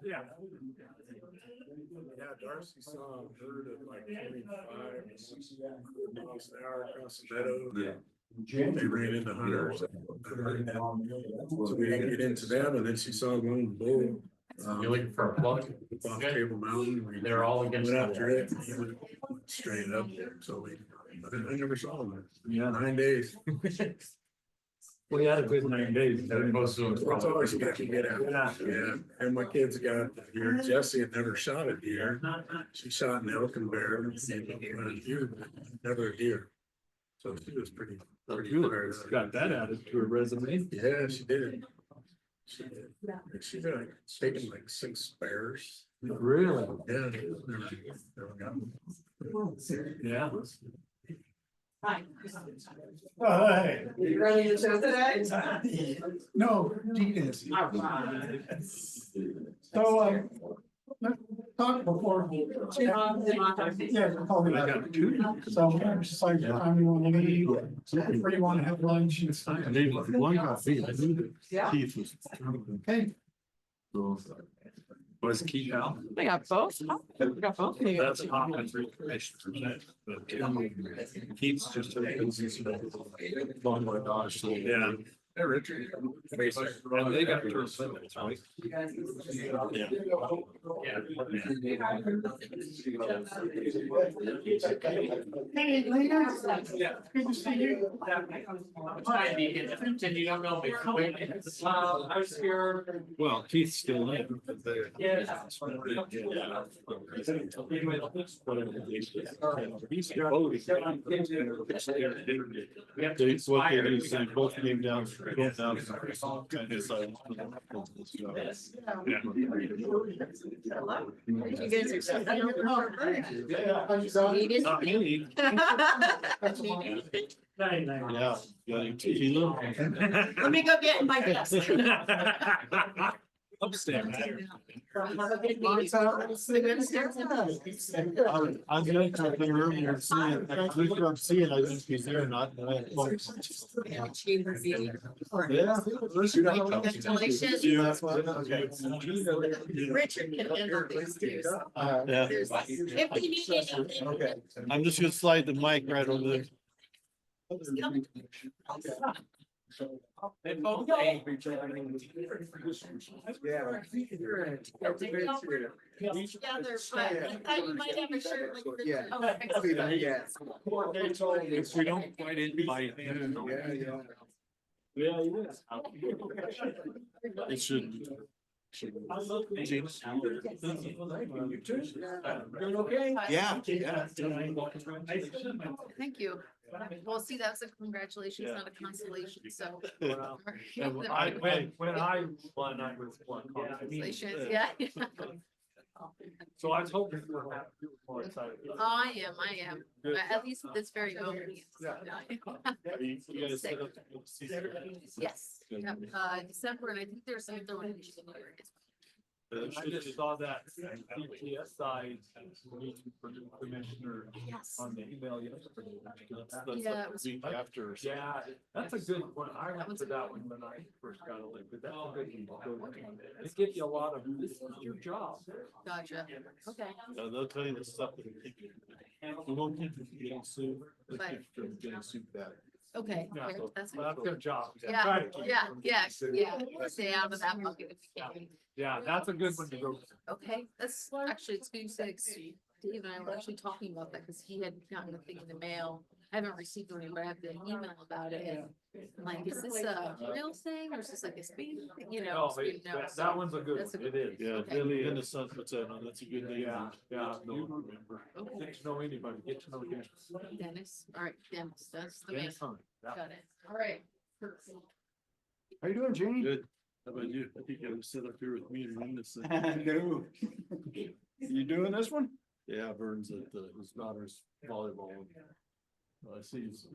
Yeah. Yeah, Darcy saw a bird at like 25 or 60 miles an hour across the meadow. Yeah. They ran into hunters. So we didn't get into them, and then she saw one bull. You're looking for a plug? Off Table Mountain. We They're all against went the after wall. it. He went straight up. So I never saw him. Yeah. 9 days. We had a good 9 days. Most of them. It's always good to get out. Yeah, and my kids got here. Jessie had never shot a deer. She shot an elk and bear, never a deer. So she was pretty fired up. Got that added to her resume. Yeah, she did. She did. She's taken like 6 bears. Really? Yeah. Never got them. Yeah. Hi. Oh, hey. You running the show today? No, Dean is. So, talk before. Yeah, we're calling it. So, just like, time you want to leave, where you want to have lunch and stuff. I need one coffee. I knew Yeah. that Keith was. Okay. Was Keith out? We got both. We got both. That's hot country commissioner. Keith's just. Long my gosh. Yeah. Hey, Richard. And they got term limits, right? Yeah. Hey, ladies. Good to see you. I was here. Well, Keith's still in. What they do is they both came down. Both down. And it's like. You guys are so. Not me. Yeah. Let me go get in my desk. Upstairs. It's I'm going to the earlier seeing, I'm seeing, I think he's there or not. Yeah. Richard can handle these too. Yeah. If we need anything. Okay. I'm just gonna slide the mic right over there. Together, but I thought you might have a shirt like this. Yeah. Oh, okay. If we don't quite invite him. Yeah. It should. James. Doing okay? Yeah. Thank you. Well, see, that's a congratulations, not a consolation, so. When I won, I was one. Congratulations, yeah. So I was hoping you were more excited. I am. At least this very moment. You guys set up. Yes, yep, December, and I think there's some other one in January. I just saw that TPS side meeting for the commissioner Yes. on the email yesterday. That's Yeah, like it was- the week after. Yeah, that's a good one. I went to that one when I first got elected. That's a good one. It gives you a lot of, this is your job. Gotcha, okay. They'll tell you the stuff that we won't keep you from getting sued. They'll keep you from getting sued back. Okay, Yeah, great, so that's. that's a good job. Yeah, Try to keep yeah, them yeah, sued. yeah, stay out of that bucket if you can. Yeah, that's a good one to go. Okay, that's actually, it's good, Dave and I were actually talking about that, because he had gotten a thing in the mail. I haven't received one, but I have the email about it, and I'm like, is this a real thing, or is this like a spam thing, you know? No, so you know, so that one's a good that's one. a It is. Yeah, Okay. really. In the sun, that's a good name. Yeah, yeah. You remember. Okay. Get to know anybody, get to know Dennis. Dennis, all right, Dennis, that's the man, Dennis Hunt. Yeah. got it, all right. How you doing, Jane? Good. How about you? I think I was sit up here with me and win this thing. No. You doing this one? Yeah, Vern's at his daughter's volleyball. I see he's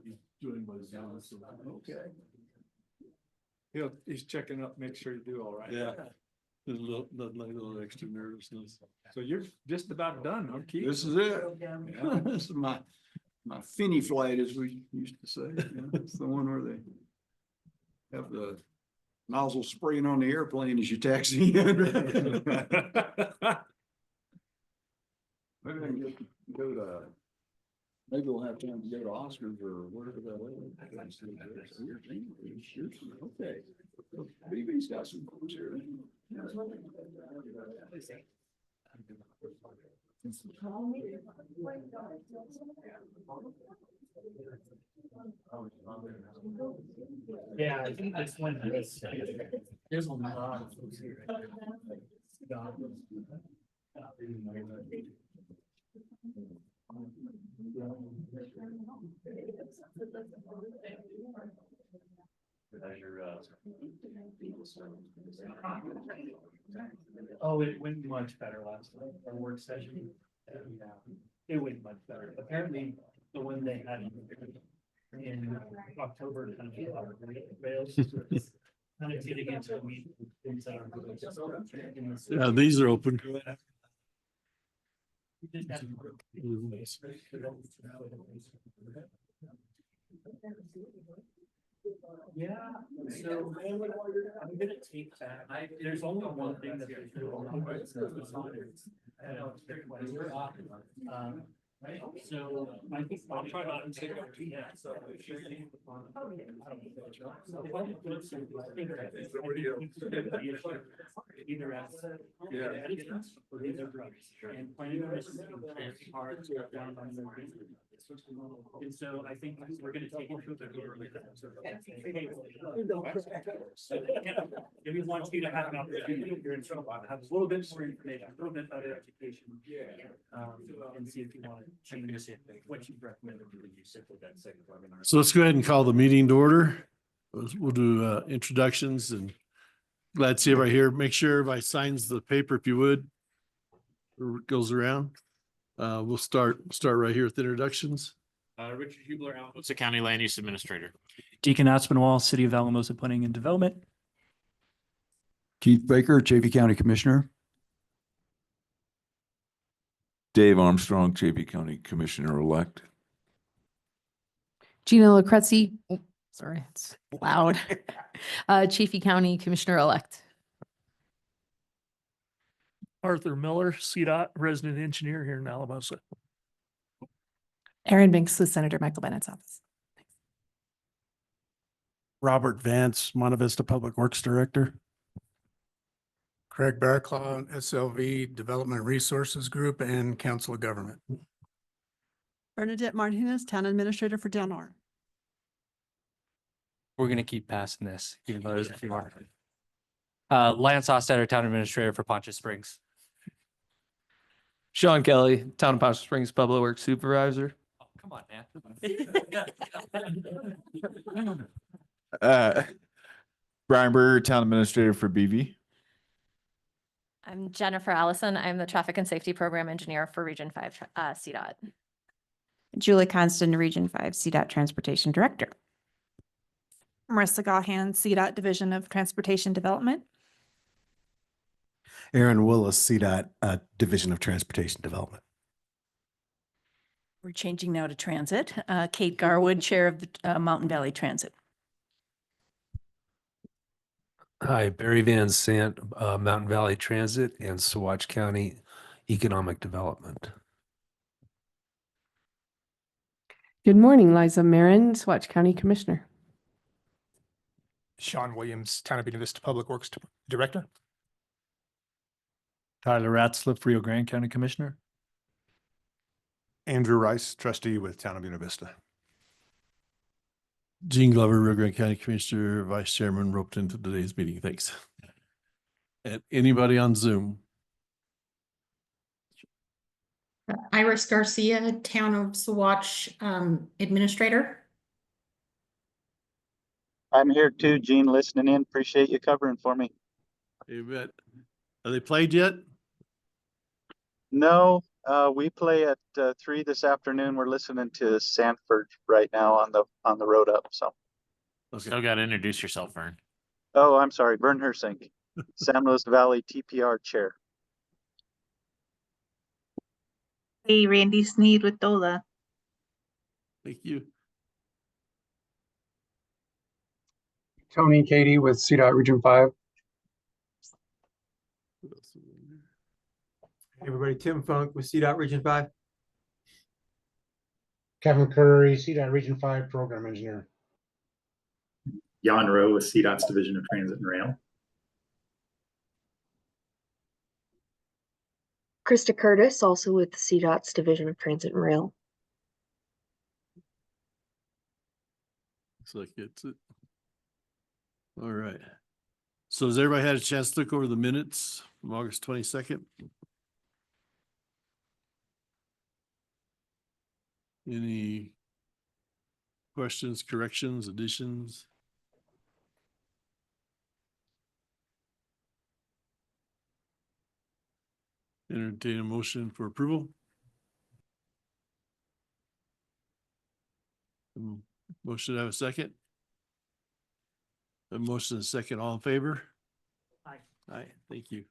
doing my Zoom. So. Okay. He's checking up, make sure you do all right. Yeah. There's a little extra nervousness. So you're just about done, huh, Keith? This is it. This is my finny flight, as we used to say. It's the one where they have the nozzle spraying on the airplane as you taxi in. Maybe I can go to, maybe we'll have time to go to Oscars or wherever that is. Okay. BB's got some folks here. Yeah, I think this one is. There's a lot of folks here. Oh, it went much better last night, our work session. Yeah, it went much better. Apparently, the one they had in October. Kind of getting into a meeting. Yeah, these are open. Yeah, so I'm gonna take that. There's only one thing that. So I think I'll try not to take it. Yeah, so. Either as. Yeah. Or either drugs. And planning on this is very hard to get down on their business. And so I think we're gonna take it to the. If we want you to have an opportunity, you're in trouble, have a little bit more information, a little bit about education. And see if you want to change what you recommend. So let's go ahead and call the meeting to order. We'll do introductions and glad to see everybody here. Make sure everybody signs the paper if you would. Or it goes around. We'll start right here with introductions. Richard Hubler, Alamosa County Land Use Administrator. Deacon Aspinwall, City of Alamosa Planning and Development. Keith Baker, JP County Commissioner. Dave Armstrong, JP County Commissioner-elect. Gina Lucrezi, oh, sorry, it's loud. Chaffey County Commissioner-elect. Arthur Miller, CDOT Resident Engineer here in Alamosa. Aaron Binks with Senator Michael Bennett's office. Robert Vance, Monte Vista Public Works Director. Craig Bearclaw, SLV Development Resources Group and Council of Government. Bernadette Martinez, Town Administrator for Del Nor. We're gonna keep passing this, even though there's a few more. Lance Ostetter, Town Administrator for Poncha Springs. Sean Kelly, Town of Poncha Springs Public Works Supervisor. Oh, come on, Uh, Brian Berger, Town Administrator for BV. I'm Jennifer Allison. I'm the Traffic and Safety Program Engineer for Region 5 CDOT. Julie Constant, Region 5 CDOT Transportation Director. Marissa Gahan, CDOT Division of Transportation Development. Aaron Willis, CDOT Division of Transportation Development. We're changing now to transit. Kate Garwood, Chair of the Mountain Valley Transit. Hi, Barry Van Sant, Mountain Valley Transit and Saguache County Economic Development. Good morning, Liza Marin, Saguache County Commissioner. Sean Williams, Town of Buena Vista Public Works Director. Tyler Ratzliff, Rio Grande County Commissioner. Andrew Rice, Trustee with Town of Buena Vista. Gene Glover, Rio Grande County Commissioner, Vice Chairman, roped into today's meeting. Thanks. And anybody on Zoom? Iris Garcia, Town of Saguache Administrator. I'm here too, Gene, listening in. Appreciate you covering for me. You bet. Are they played yet? No, we play at 3 this afternoon. We're listening to Sanford right now on the road up. So. Okay. Still got to introduce yourself, Vern. Oh, I'm sorry, Vern Hersink, San Luis Valley TPR Chair. Hey, Randy Sneed with DOLA. Thank you. Tony and Katie with CDOT Region 5. Everybody, Tim Funk with CDOT Region 5. Kevin Curry, CDOT Region 5 Program Engineer. Jan Rowe with CDOT's Division of Transit and Rail. Krista Curtis, also with CDOT's Division of Transit and Rail. Looks like it's it. All right. So has everybody had a chance to look over the minutes from August 22nd? Any questions, corrections, additions? Entertain a motion for approval. Motion to have a second. A motion and a second, all in favor? Aye. Aye, thank you.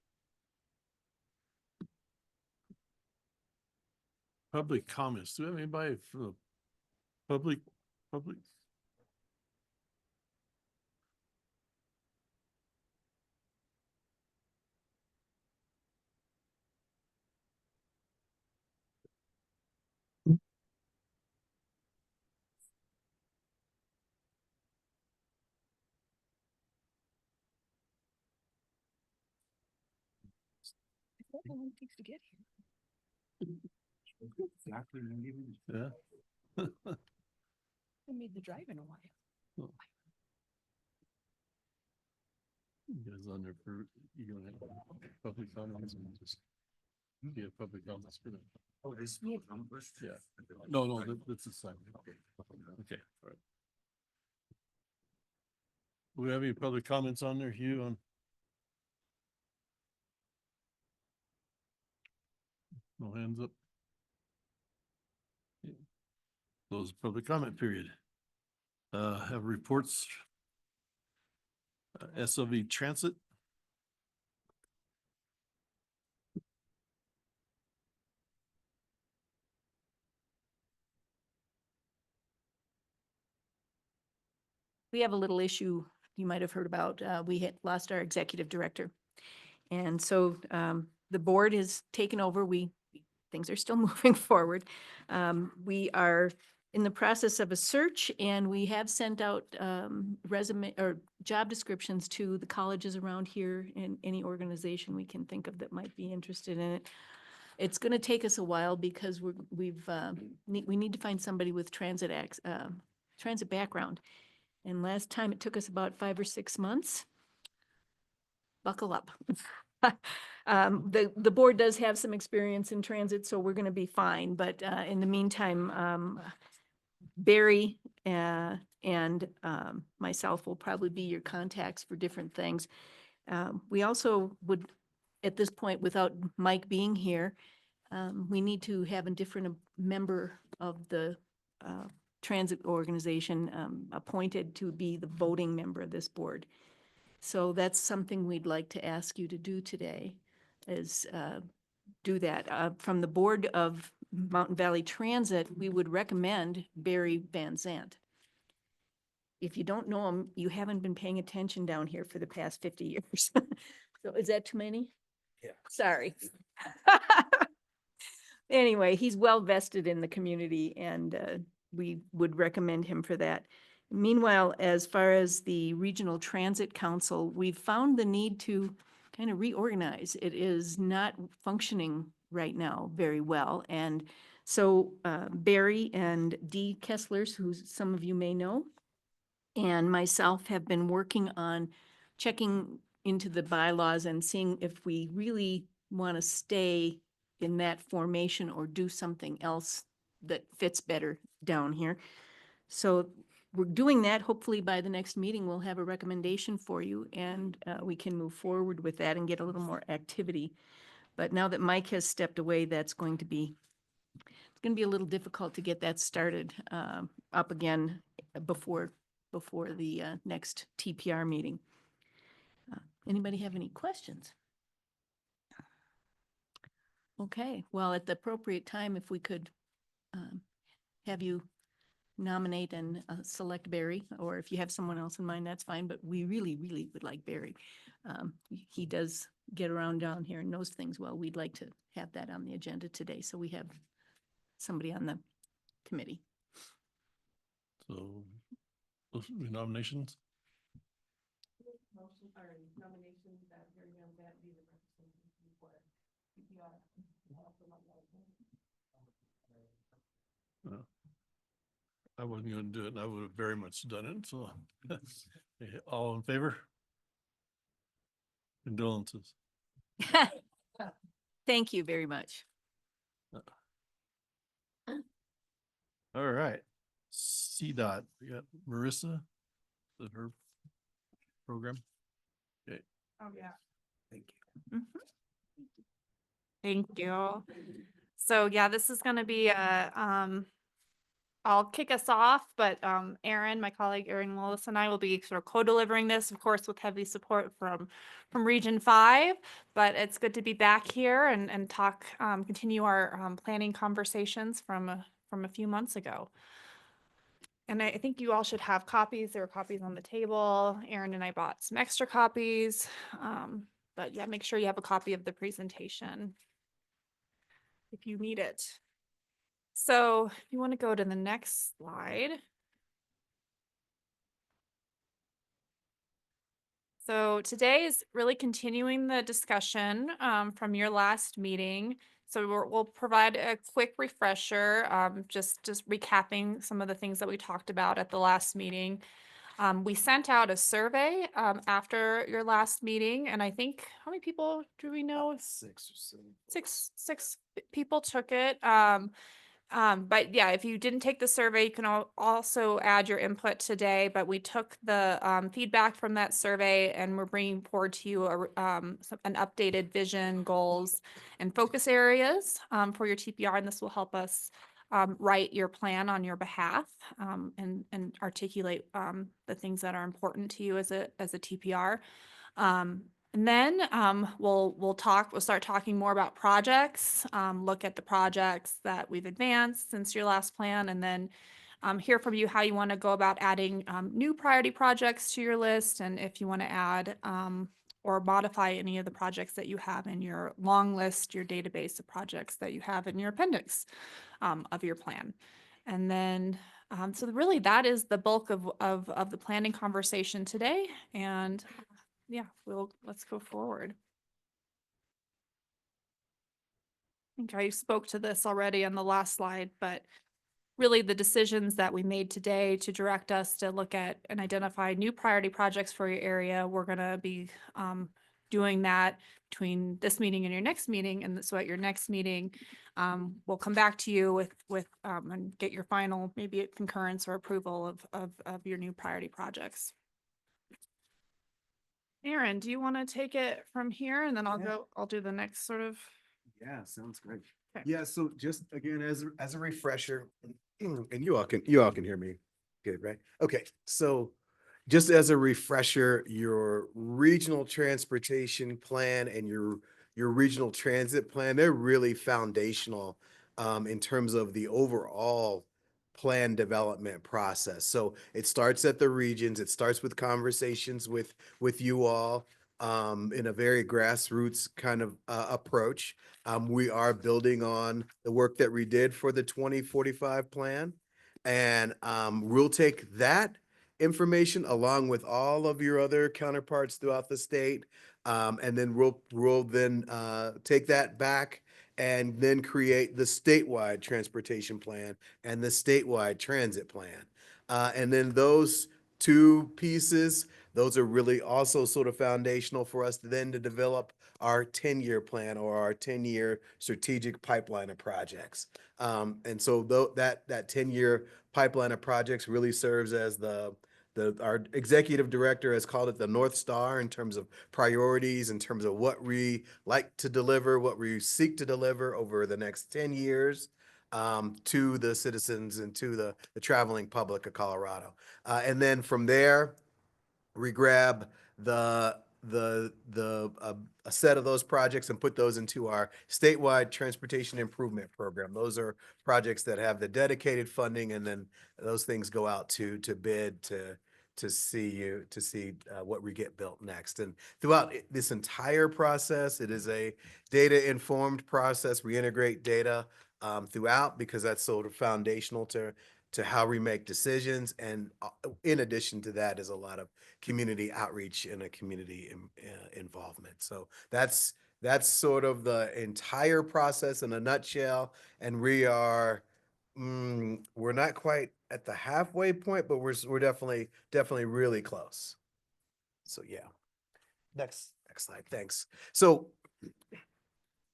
Public comments. Do we have anybody from the public? How long it takes to get here? Yeah. I made the drive in a while. You guys on there for, you gonna have public comments and just, you have public comments for them. Oh, this numbers? Yeah. No, that's the same. Okay, all right. Do we have any public comments on there, Hugh, on? No hands up. Close public comment period. Have reports. SLV Transit. We have a little issue you might have heard about. We had lost our executive director. And so the board has taken over. Things are still moving forward. We are in the process of a search, and we have sent out resume or job descriptions to the colleges around here and any organization we can think of that might be interested in it. It's going to take us a while because we need to find somebody with transit background. And last time it took us about 5 or 6 months. Buckle up. The board does have some experience in transit, so we're going to be fine. But in the meantime, Barry and myself will probably be your contacts for different things. We also would, at this point, without Mike being here, we need to have a different member of the transit organization appointed to be the voting member of this board. So that's something we'd like to ask you to do today, is do that. From the board of Mountain Valley Transit, we would recommend Barry Van Zandt. If you don't know him, you haven't been paying attention down here for the past 50 years. So is that too many? Yeah. Sorry. Anyway, he's well vested in the community, and we would recommend him for that. Meanwhile, as far as the Regional Transit Council, we've found the need to kind of reorganize. It is not functioning right now very well. And so Barry and Dee Kesslers, who some of you may know, and myself have been working on checking into the bylaws and seeing if we really want to stay in that formation or do something else that fits better down here. So we're doing that. Hopefully by the next meeting, we'll have a recommendation for you, and we can move forward with that and get a little more activity. But now that Mike has stepped away, it's going to be a little difficult to get that started up again before the next TPR meeting. Anybody have any questions? Okay, well, at the appropriate time, if we could have you nominate and select Barry, or if you have someone else in mind, that's fine, but we really, really would like Barry. He does get around down here and knows things well. We'd like to have that on the agenda today, so we have somebody on the committee. So those are the nominations. I wasn't gonna do it and I would have very much done it, so. All in favor? Condolences. Thank you very much. All right. CDOT, we got Marissa. Is that her program? Okay. Oh, yeah. Thank you. Thank you. So yeah, this is gonna be I'll kick us off, but Erin, my colleague Erin Willis and I will be sort of co-delivering this, of course, with heavy support from Region 5. But it's good to be back here and talk, continue our planning conversations from a few months ago. And I think you all should have copies. There are copies on the table. Erin and I bought some extra copies. But yeah, make sure you have a copy of the presentation if you need it. So if you want to go to the next slide. So today is really continuing the discussion from your last meeting. So we'll provide a quick refresher, just recapping some of the things that we talked about at the last meeting. We sent out a survey after your last meeting, and I think, how many people do we know? 6 or 7. Six people took it. But yeah, if you didn't take the survey, you can also add your input today, but we took the feedback from that survey and we're bringing forward to you an updated vision, goals, and focus areas for your TPR, and this will help us write your plan on your behalf and articulate the things that are important to you as a TPR. And then we'll start talking more about projects, look at the projects that we've advanced since your last plan, and then hear from you how you want to go about adding new priority projects to your list, and if you want to add or modify any of the projects that you have in your long list, your database of projects that you have in your appendix of your plan. And then so really that is the bulk of the planning conversation today. And yeah, let's go forward. I think I spoke to this already on the last slide, but really the decisions that we made today to direct us to look at and identify new priority projects for your area, we're going to be doing that between this meeting and your next meeting. And so at your next meeting, we'll come back to you with and get your final, maybe a concurrence or approval of your new priority projects. Erin, do you want to take it from here and then I'll do the next sort of. Yeah, sounds great. Okay. Yeah, so just again, as a refresher, and you all can hear me good, right? Okay, so just as a refresher, your regional transportation plan and your regional transit plan, they're really foundational in terms of the overall plan development process. So it starts at the regions, it starts with conversations with you all in a very grassroots kind of approach. We are building on the work that we did for the 2045 plan. And we'll take that information along with all of your other counterparts throughout the state. And then we'll then take that back and then create the statewide transportation plan and the statewide transit plan. And then those two pieces, those are really also sort of foundational for us then to develop our 10-year plan or our 10-year strategic pipeline of projects. And so that 10-year pipeline of projects really serves as our executive director has called it the North Star in terms of priorities, in terms of what we like to deliver, what we seek to deliver over the next 10 years to the citizens and to the traveling public of Colorado. And then from there, we grab the a set of those projects and put those into our statewide transportation improvement program. Those are projects that have the dedicated funding, and then those things go out to bid to see what we get built next. And throughout this entire process, it is a data informed process. We integrate data throughout, because that's sort of foundational to how we make decisions. And in addition to that is a lot of community outreach and a community involvement. So that's sort of the entire process in a nutshell. And we are, we're not quite at the halfway point, but we're definitely really close. So yeah. Next slide. Thanks. So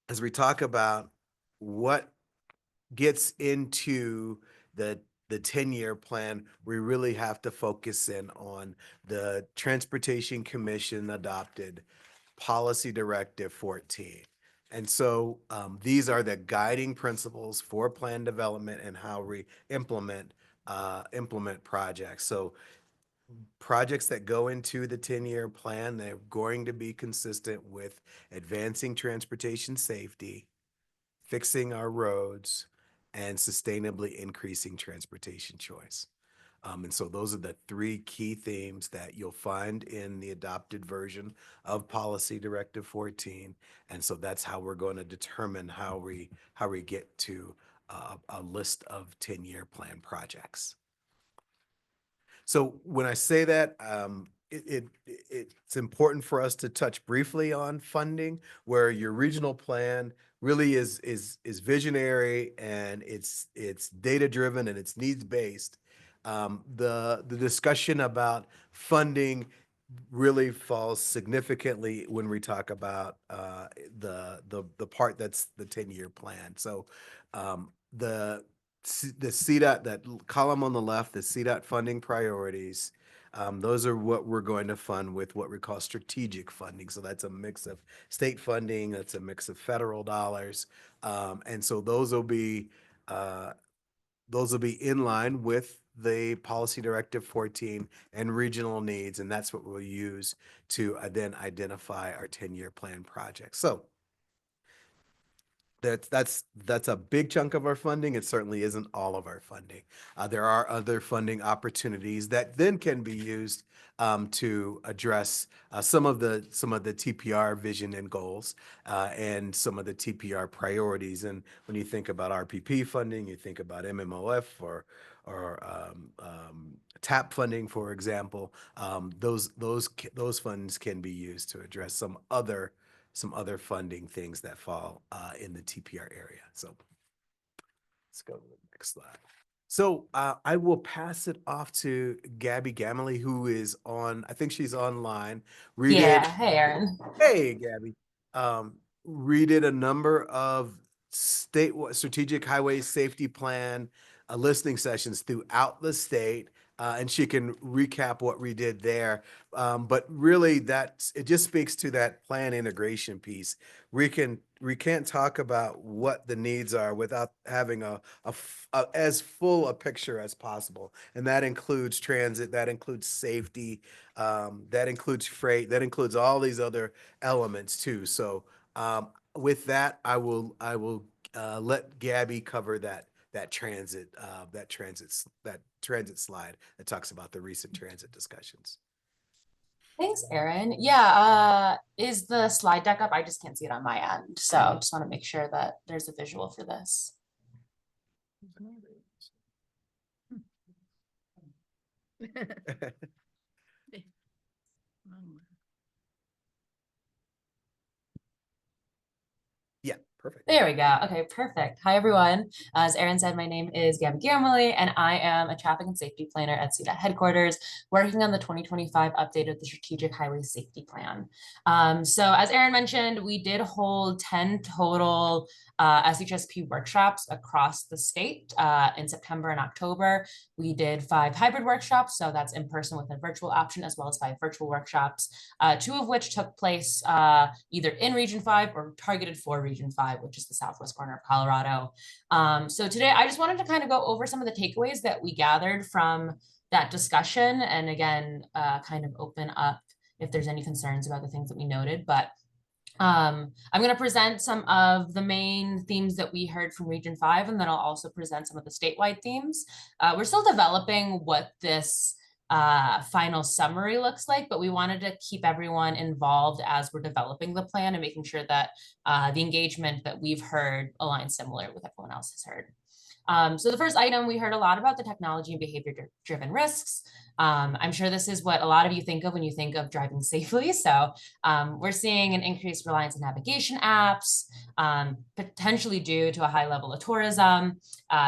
as we talk about what gets into the 10-year plan, we really have to focus in on the Transportation Commission adopted Policy Directive 14. And so these are the guiding principles for plan development and how we implement projects. So projects that go into the 10-year plan, they're going to be consistent with advancing transportation safety, fixing our roads, and sustainably increasing transportation choice. And so those are the three key themes that you'll find in the adopted version of Policy Directive 14. And so that's how we're going to determine how we get to a list of 10-year plan projects. So when I say that, it's important for us to touch briefly on funding, where your regional plan really is visionary, and it's data driven, and it's needs based. The discussion about funding really falls significantly when we talk about the part that's the 10-year plan. So the CDOT, that column on the left, the CDOT funding priorities, those are what we're going to fund with what we call strategic funding. So that's a mix of state funding, that's a mix of federal dollars. And so those will be in line with the Policy Directive 14 and regional needs. And that's what we'll use to then identify our 10-year plan project. So that's a big chunk of our funding. It certainly isn't all of our funding. There are other funding opportunities that then can be used to address some of the TPR vision and goals and some of the TPR priorities. And when you think about RPP funding, you think about MMOF or TAP funding, for example. Those funds can be used to address some other funding things that fall in the TPR area. So let's go to the next slide. So I will pass it off to Gabby Gamley, who is on, I think she's online. Hey, Aaron. Hey, Gabby. Redid a number of state strategic highway safety plan listening sessions throughout the state. And she can recap what we did there. But really it just speaks to that plan integration piece. We can't talk about what the needs are without having as full a picture as possible. And that includes transit, that includes safety, that includes freight, that includes all these other elements too. So with that, I will let Gabby cover that transit slide that talks about the recent transit discussions. Thanks, Aaron. Yeah, is the slide deck up? I just can't see it on my end. So just want to make sure that there's a visual for this. Yeah, perfect. There we go. Okay, perfect. Hi, everyone. As Aaron said, my name is Gabby Gamley, and I am a traffic and safety planner at CDOT headquarters, working on the 2025 update of the Strategic Highway Safety Plan. So as Aaron mentioned, we did hold 10 total SHSP workshops across the state in September and October. We did 5 hybrid workshops, so that's in person with a virtual option, as well as 5 virtual workshops, 2 of which took place either in Region 5 or targeted for Region 5, which is the southwest corner of Colorado. So today I just wanted to kind of go over some of the takeaways that we gathered from that discussion, and again, kind of open up if there's any concerns about the things that we noted, but I'm going to present some of the main themes that we heard from Region 5, and then I'll also present some of the statewide themes. We're still developing what this final summary looks like, but we wanted to keep everyone involved as we're developing the plan and making sure that the engagement that we've heard aligns similar with everyone else has heard. So the first item, we heard a lot about the technology and behavior-driven risks. I'm sure this is what a lot of you think of when you think of driving safely. So we're seeing an increased reliance on navigation apps, potentially due to a high level of tourism,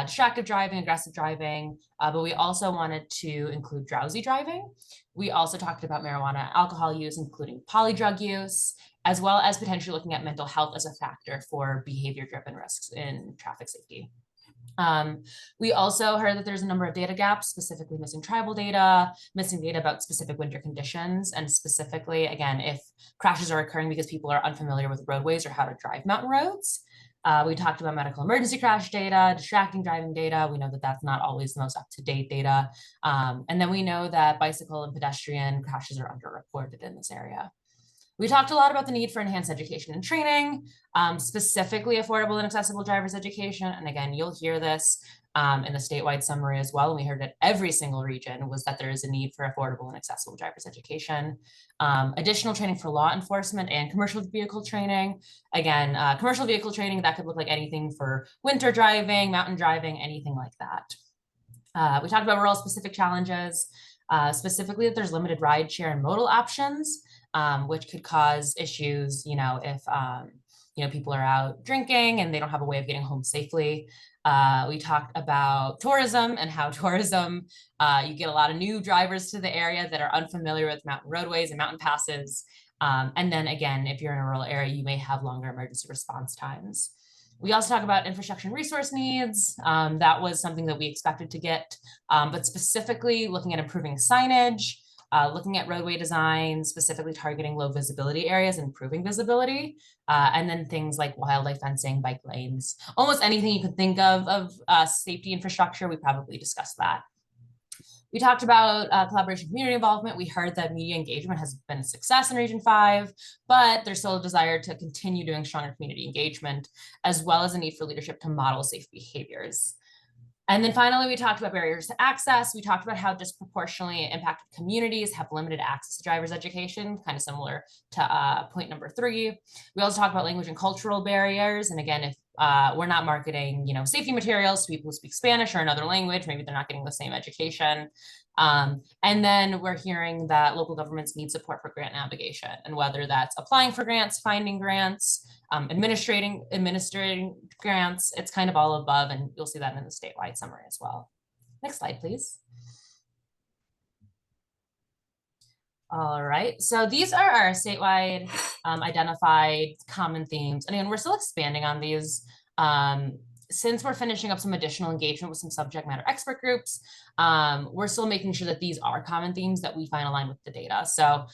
distracted driving, aggressive driving, but we also wanted to include drowsy driving. We also talked about marijuana, alcohol use, including polydrug use, as well as potentially looking at mental health as a factor for behavior-driven risks in traffic safety. We also heard that there's a number of data gaps, specifically missing tribal data, missing data about specific winter conditions, and specifically, again, if crashes are occurring because people are unfamiliar with roadways or how to drive mountain roads. We talked about medical emergency crash data, distracting driving data. We know that that's not always the most up-to-date data. And then we know that bicycle and pedestrian crashes are underreported in this area. We talked a lot about the need for enhanced education and training, specifically affordable and accessible driver's education. And again, you'll hear this in the statewide summary as well. And we heard that every single region was that there is a need for affordable and accessible driver's education. Additional training for law enforcement and commercial vehicle training. Again, commercial vehicle training, that could look like anything for winter driving, mountain driving, anything like that. We talked about rural specific challenges, specifically that there's limited ride share and modal options. Which could cause issues, if, people are out drinking and they don't have a way of getting home safely. We talked about tourism and how tourism, you get a lot of new drivers to the area that are unfamiliar with mountain roadways and mountain passes. And then again, if you're in a rural area, you may have longer emergency response times. We also talk about infrastructure and resource needs. That was something that we expected to get, but specifically looking at improving signage, looking at roadway design, specifically targeting low visibility areas, improving visibility, and then things like wildlife fencing, bike lanes, almost anything you could think of safety infrastructure, we probably discussed that. We talked about collaboration, community involvement. We heard that media engagement has been a success in Region 5, but there's still a desire to continue doing stronger community engagement, as well as a need for leadership to model safe behaviors. And then finally, we talked about barriers to access. We talked about how disproportionately impacted communities have limited access to driver's education, kind of similar to point number 3. We also talked about language and cultural barriers. And again, if we're not marketing, safety materials to people who speak Spanish or another language, maybe they're not getting the same education. And then we're hearing that local governments need support for grant navigation, and whether that's applying for grants, finding grants, administrating grants, it's kind of all above, and you'll see that in the statewide summary as well. Next slide, please. All right, so these are our statewide identified common themes. And again, we're still expanding on these. Since we're finishing up some additional engagement with some subject matter expert groups, we're still making sure that these are common themes that we find aligned with the data. So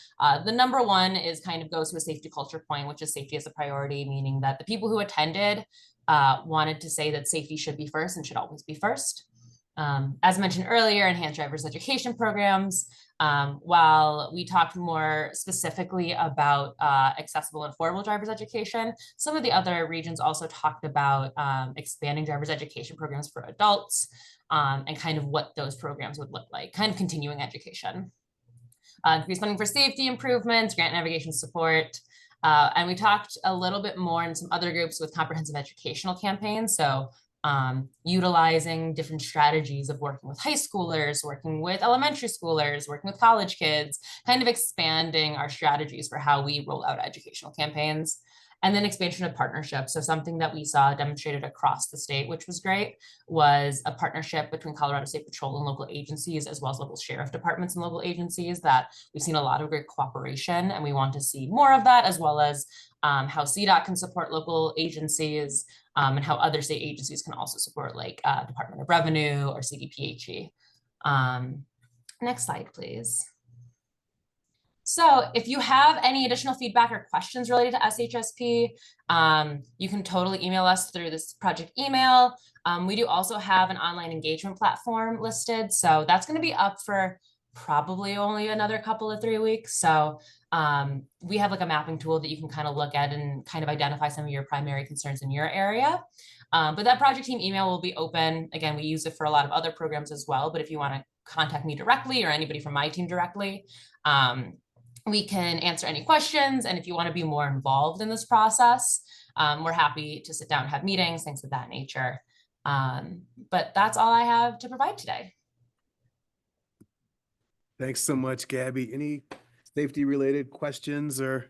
the number one is kind of goes to a safety culture point, which is safety as a priority, meaning that the people who attended wanted to say that safety should be first and should always be first. As mentioned earlier, enhanced driver's education programs. While we talked more specifically about accessible and affordable driver's education, some of the other regions also talked about expanding driver's education programs for adults and kind of what those programs would look like, kind of continuing education. Increased funding for safety improvements, grant navigation support. And we talked a little bit more in some other groups with comprehensive educational campaigns. So utilizing different strategies of working with high schoolers, working with elementary schoolers, working with college kids, kind of expanding our strategies for how we roll out educational campaigns. And then expansion of partnerships. So something that we saw demonstrated across the state, which was great, was a partnership between Colorado State Patrol and local agencies, as well as local sheriff departments and local agencies, that we've seen a lot of great cooperation, and we want to see more of that, as well as how CDOT can support local agencies, and how other state agencies can also support, like Department of Revenue or CDPHE. Next slide, please. So if you have any additional feedback or questions related to SHSP, you can totally email us through this project email. We do also have an online engagement platform listed. So that's going to be up for probably only another couple of 3 weeks. So we have like a mapping tool that you can kind of look at and kind of identify some of your primary concerns in your area. But that project team email will be open. Again, we use it for a lot of other programs as well. But if you want to contact me directly or anybody from my team directly, we can answer any questions. And if you want to be more involved in this process, we're happy to sit down and have meetings, things of that nature. But that's all I have to provide today. Thanks so much, Gabby. Any safety related questions or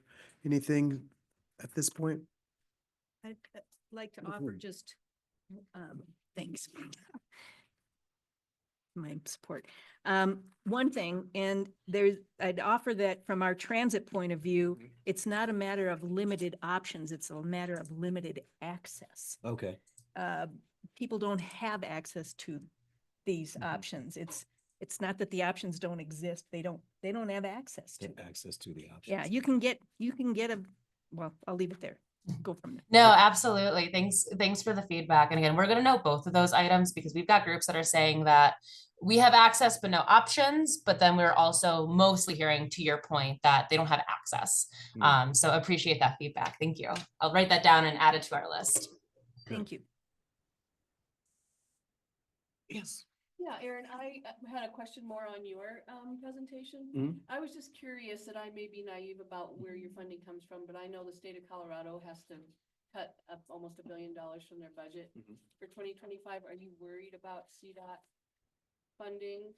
anything at this point? I'd like to offer just, thanks. My support. One thing, and I'd offer that from our transit point of view, it's not a matter of limited options, it's a matter of limited access. Okay. People don't have access to these options. It's not that the options don't exist, they don't have access to. Access to the options. Yeah, you can get well, I'll leave it there. Go from there. No, absolutely. Thanks for the feedback. And again, we're going to note both of those items because we've got groups that are saying that we have access but no options, but then we're also mostly hearing, to your point, that they don't have access. So appreciate that feedback. Thank you. I'll write that down and add it to our list. Thank you. Yes. Yeah, Aaron, I had a question more on your presentation. Mhm. I was just curious that I may be naive about where your funding comes from, but I know the state of Colorado has to cut up almost $1 billion from their budget for 2025. Are you worried about CDOT funding?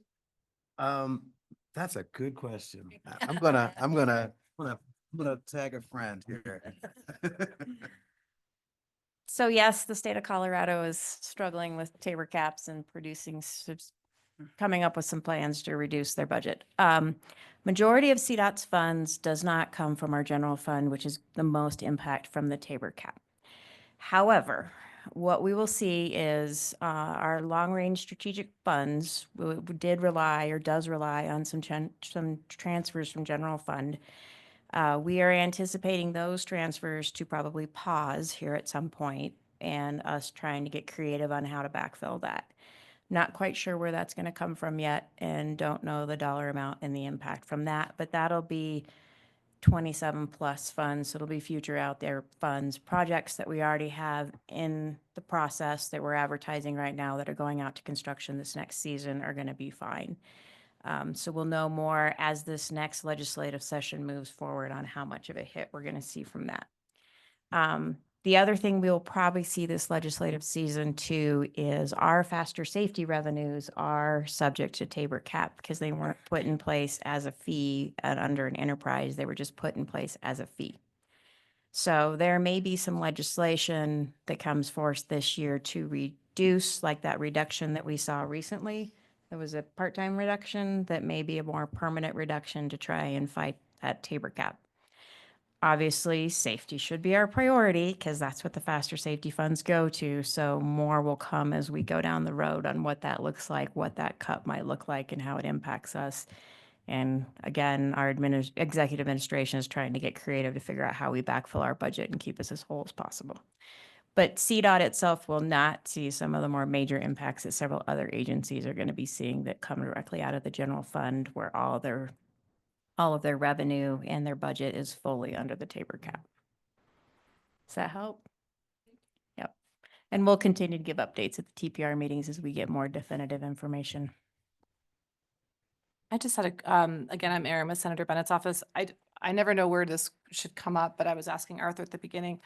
That's a good question. I'm gonna tag a friend here. So yes, the state of Colorado is struggling with Tabor caps and coming up with some plans to reduce their budget. Majority of CDOT's funds does not come from our general fund, which is the most impact from the Tabor cap. However, what we will see is our long-range strategic funds does rely on some transfers from general fund. We are anticipating those transfers to probably pause here at some point and us trying to get creative on how to backfill that. Not quite sure where that's going to come from yet and don't know the dollar amount and the impact from that, but that'll be 27 plus funds. So it'll be future out there funds, projects that we already have in the process that we're advertising right now that are going out to construction this next season are going to be fine. So we'll know more as this next legislative session moves forward on how much of a hit we're going to see from that. The other thing we'll probably see this legislative season too is our faster safety revenues are subject to Tabor cap because they weren't put in place as a fee under an enterprise. They were just put in place as a fee. So there may be some legislation that comes forth this year to reduce, like that reduction that we saw recently. There was a part-time reduction that may be a more permanent reduction to try and fight that Tabor cap. Obviously, safety should be our priority because that's what the faster safety funds go to. So more will come as we go down the road on what that looks like, what that cut might look like and how it impacts us. And again, our executive administration is trying to get creative to figure out how we backfill our budget and keep us as whole as possible. But CDOT itself will not see some of the more major impacts that several other agencies are going to be seeing that come directly out of the general fund where all of their revenue and their budget is fully under the Tabor cap. Does that help? Yep. And we'll continue to give updates at the TPR meetings as we get more definitive information. I just had again, I'm Erin with Senator Bennett's office. I never know where this should come up, but I was asking Arthur at the beginning,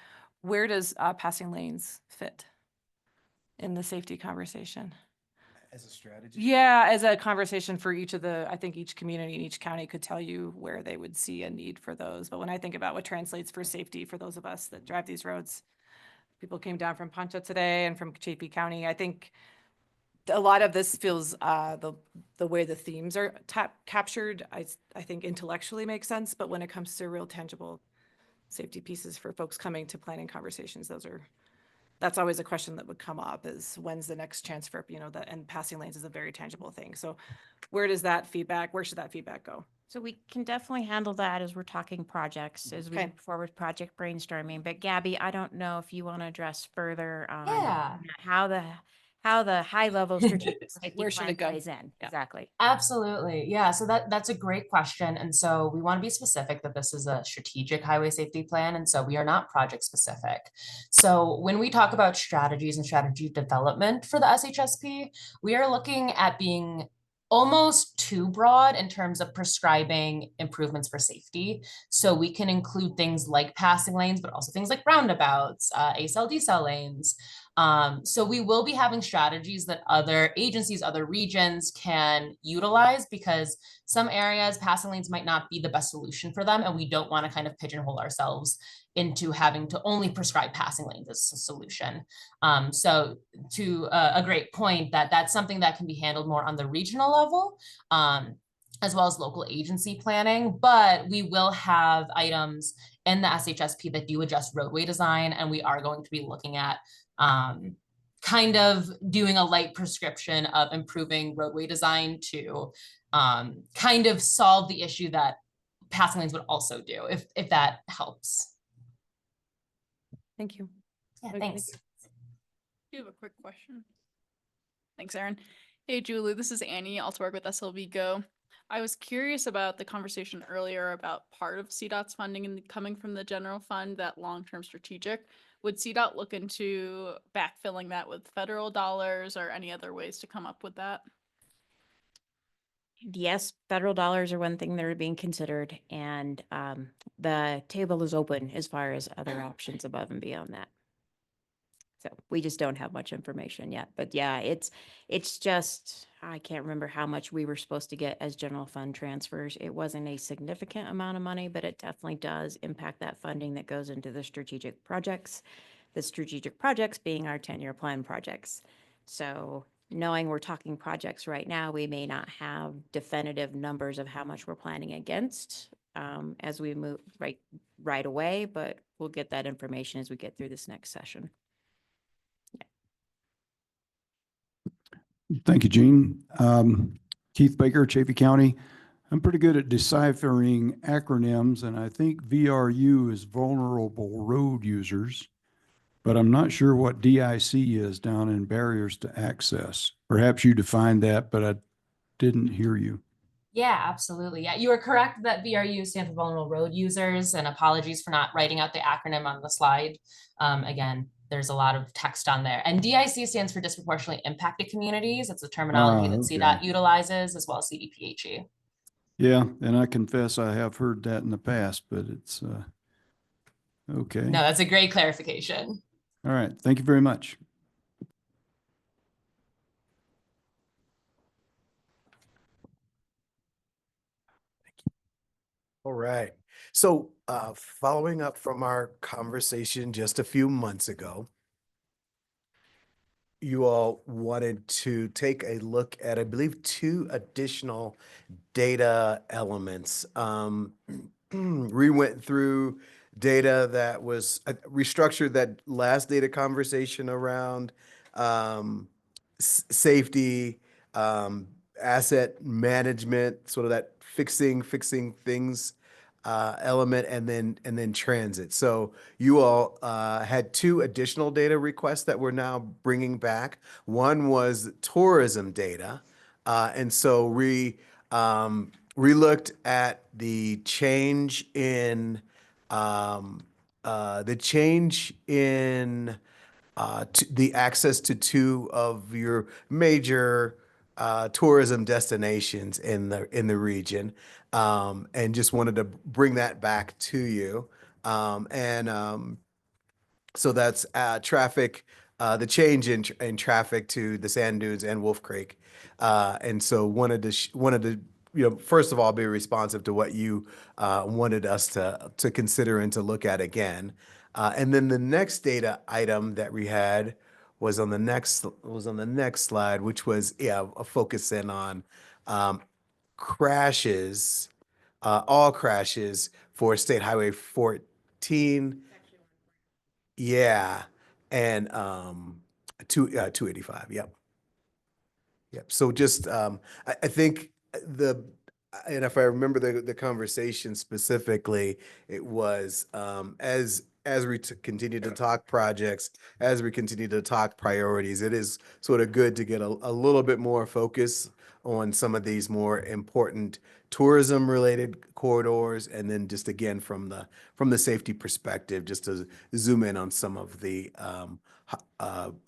where does passing lanes fit in the safety conversation? As a strategy? Yeah, as a conversation for I think each community in each county could tell you where they would see a need for those. But when I think about what translates for safety for those of us that drive these roads, people came down from Poncha today and from JP County. I think a lot of this feels the way the themes are captured, I think intellectually makes sense. But when it comes to real tangible safety pieces for folks coming to planning conversations, that's always a question that would come up is when's the next chance for, and passing lanes is a very tangible thing. So where should that feedback go? So we can definitely handle that as we're talking projects, as we move forward project brainstorming. But Gabby, I don't know if you want to address further on how the high level strategic safety Where should plan it go? plays in. Yeah. Exactly. Absolutely. Yeah. So that's a great question. And so we want to be specific that this is a strategic highway safety plan. And so we are not project specific. So when we talk about strategies and strategy development for the SHSP, we are looking at being almost too broad in terms of prescribing improvements for safety. So we can include things like passing lanes, but also things like roundabouts, ACL, decel lanes. So we will be having strategies that other agencies, other regions can utilize, because some areas passing lanes might not be the best solution for them. And we don't want to kind of pigeonhole ourselves into having to only prescribe passing lanes as a solution. So to a great point, that's something that can be handled more on the regional level, as well as local agency planning. But we will have items in the SHSP that do adjust roadway design, and we are going to be looking at kind of doing a light prescription of improving roadway design to kind of solve the issue that passing lanes would also do, if that helps. Thank you. Yeah, Okay, thanks. You have a quick question. Thanks, Erin. Hey, Julie, this is Annie. Also work with SLV Go. I was curious about the conversation earlier about part of CDOT's funding and coming from the general fund, that long-term strategic. Would CDOT look into backfilling that with federal dollars or any other ways to come up with that? Yes, federal dollars are one thing that are being considered, and the table is open as far as other options above and beyond that. So we just don't have much information yet, but yeah, it's just, I can't remember how much we were supposed to get as general fund transfers. It wasn't a significant amount of money, but it definitely does impact that funding that goes into the strategic projects. The strategic projects being our 10-year plan projects. So knowing we're talking projects right now, we may not have definitive numbers of how much we're planning against as we move right away, but we'll get that information as we get through this next session. Thank you, Gene. Keith Baker, Chaffey County. I'm pretty good at deciphering acronyms, and I think VRU is vulnerable road users, but I'm not sure what DIC is down in barriers to access. Perhaps you defined that, but I didn't hear you. Yeah, absolutely. Yeah, you are correct that VRU stands for vulnerable road users, and apologies for not writing out the acronym on the slide. Again, there's a lot of text on there. And DIC stands for disproportionately impacted communities. It's a terminology that Okay. CDOT utilizes, as well as CDPHE. Yeah, and I confess I have heard that in the past, but it's okay. No, that's a great clarification. All right. Thank you very much. All right. So following up from our conversation just a few months ago, you all wanted to take a look at, I believe, 2 additional data elements. We went through data that was restructured that last data conversation around safety, asset management, sort of that fixing things element, and then transit. So you all had 2 additional data requests that we're now bringing back. One was tourism data, and so we looked at the change in the access to 2 of your major tourism destinations in the region, and just wanted to bring that back to you. So that's traffic, the change in traffic to the Sand Dunes and Wolf Creek. And so wanted to, first of all, be responsive to what you wanted us to consider and to look at again. And then the next data item that we had was on the next slide, which was a focus in on crashes, all crashes for State Highway 14. Yeah, and 285. Yep. So just I think and if I remember the conversation specifically, it was as as we continue to talk projects, as we continue to talk priorities, it is sort of good to get a little bit more focus on some of these more important tourism related corridors. And then just again, from the safety perspective, just to zoom in on some of the